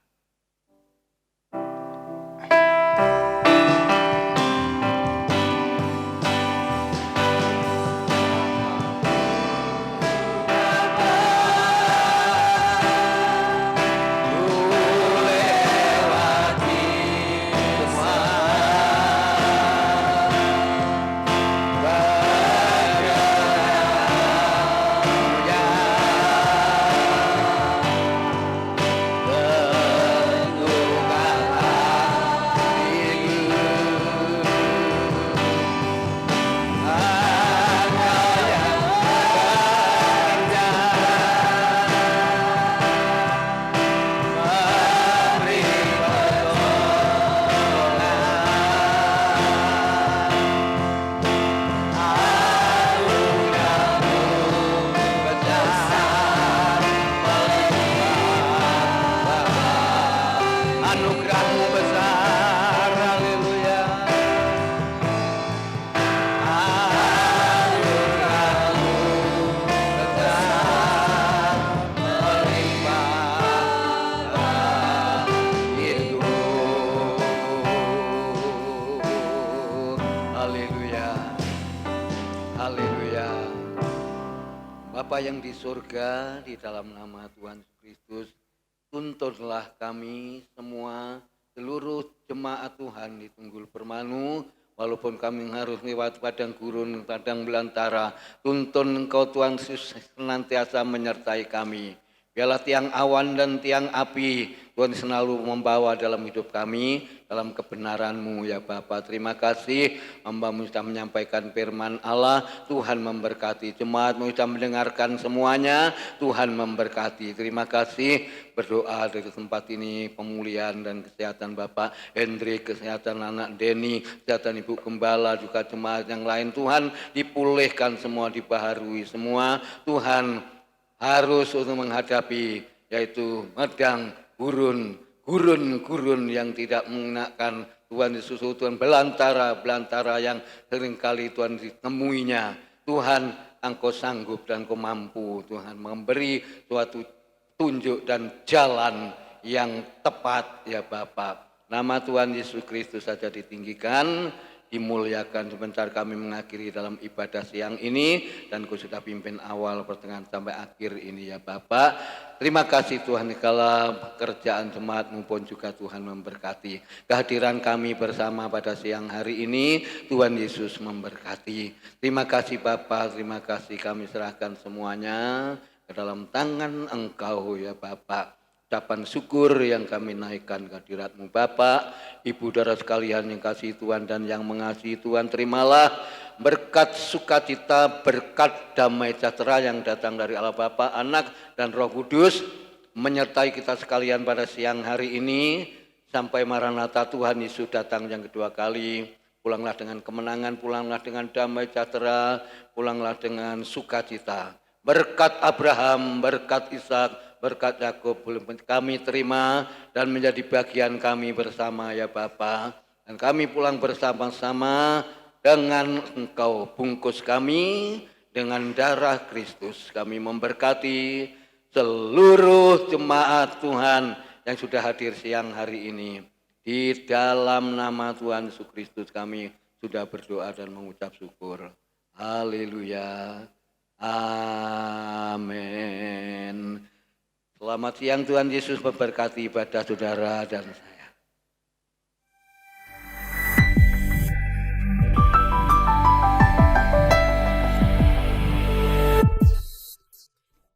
Bapa yang di surga, di dalam nama Tuhan Yesus Kristus, tuntunlah kami semua, seluruh jemaat Tuhan di Tunggul Permanu, walaupun kami harus lewat padang gurun, padang belantara, tuntun Engkau Tuhan Yesus senantiasa menyertai kami. Biarlah tiang awan dan tiang api Tuhan selalu membawa dalam hidup kami, dalam kebenaran-Mu ya Bapa. Terima kasih hamba-Mu sudah menyampaikan firman Allah, Tuhan memberkati. Jemaat-Mu sudah mendengarkan semuanya, Tuhan memberkati. Terima kasih, berdoa dari tempat ini pemulihan dan kesehatan Bapak Hendrik, kesehatan anak Denny, kesehatan Ibu Gembala, juga jemaat yang lain. Tuhan dipulihkan semua, dibaharui semua. Tuhan harus untuk menghadapi yaitu medang gurun yang tidak mengenakan Tuhan Yesus, Tuhan belantara yang seringkali Tuhan ditemuinya. Tuhan, Engkau sanggup dan Engkau mampu Tuhan memberi suatu tunjuk dan jalan yang tepat ya Bapak. Nama Tuhan Yesus Kristus saja ditinggikan, dimuliakan. Sebentar kami mengakhiri dalam ibadah siang ini, dan Kau sudah pimpin awal, pertengahan sampai akhir ini ya Bapak. Terima kasih Tuhan, segala pekerjaan jemaat-Mu pun juga Tuhan memberkati. Kehadiran kami bersama pada siang hari ini, Tuhan Yesus memberkati. Terima kasih Bapak, terima kasih, kami serahkan semuanya ke dalam tangan Engkau ya Bapak. Ucapan syukur yang kami naikkan ke hadirat-Mu Bapak, Ibu saudara sekalian yang kasih Tuhan dan yang mengasihi Tuhan, terimalah berkat sukacita, berkat damai sejahtera yang datang dari Allah Bapa, Anak dan Roh Kudus menyertai kita sekalian pada siang hari ini sampai Maranatha Tuhan Yesus datang yang kedua kali. Pulanglah dengan kemenangan, pulanglah dengan damai sejahtera, pulanglah dengan sukacita. Berkat Abraham, berkat Ishak, berkat Yakub kami terima dan menjadi bagian kami bersama ya Bapa. Dan kami pulang bersama-sama dengan Engkau, bungkus kami dengan darah Kristus. Kami memberkati seluruh jemaat Tuhan yang sudah hadir siang hari ini. Di dalam nama Tuhan Yesus Kristus kami sudah berdoa dan mengucap syukur. Haleluya. Amin. Selamat siang, Tuhan Yesus memberkati ibadah saudara dan saya.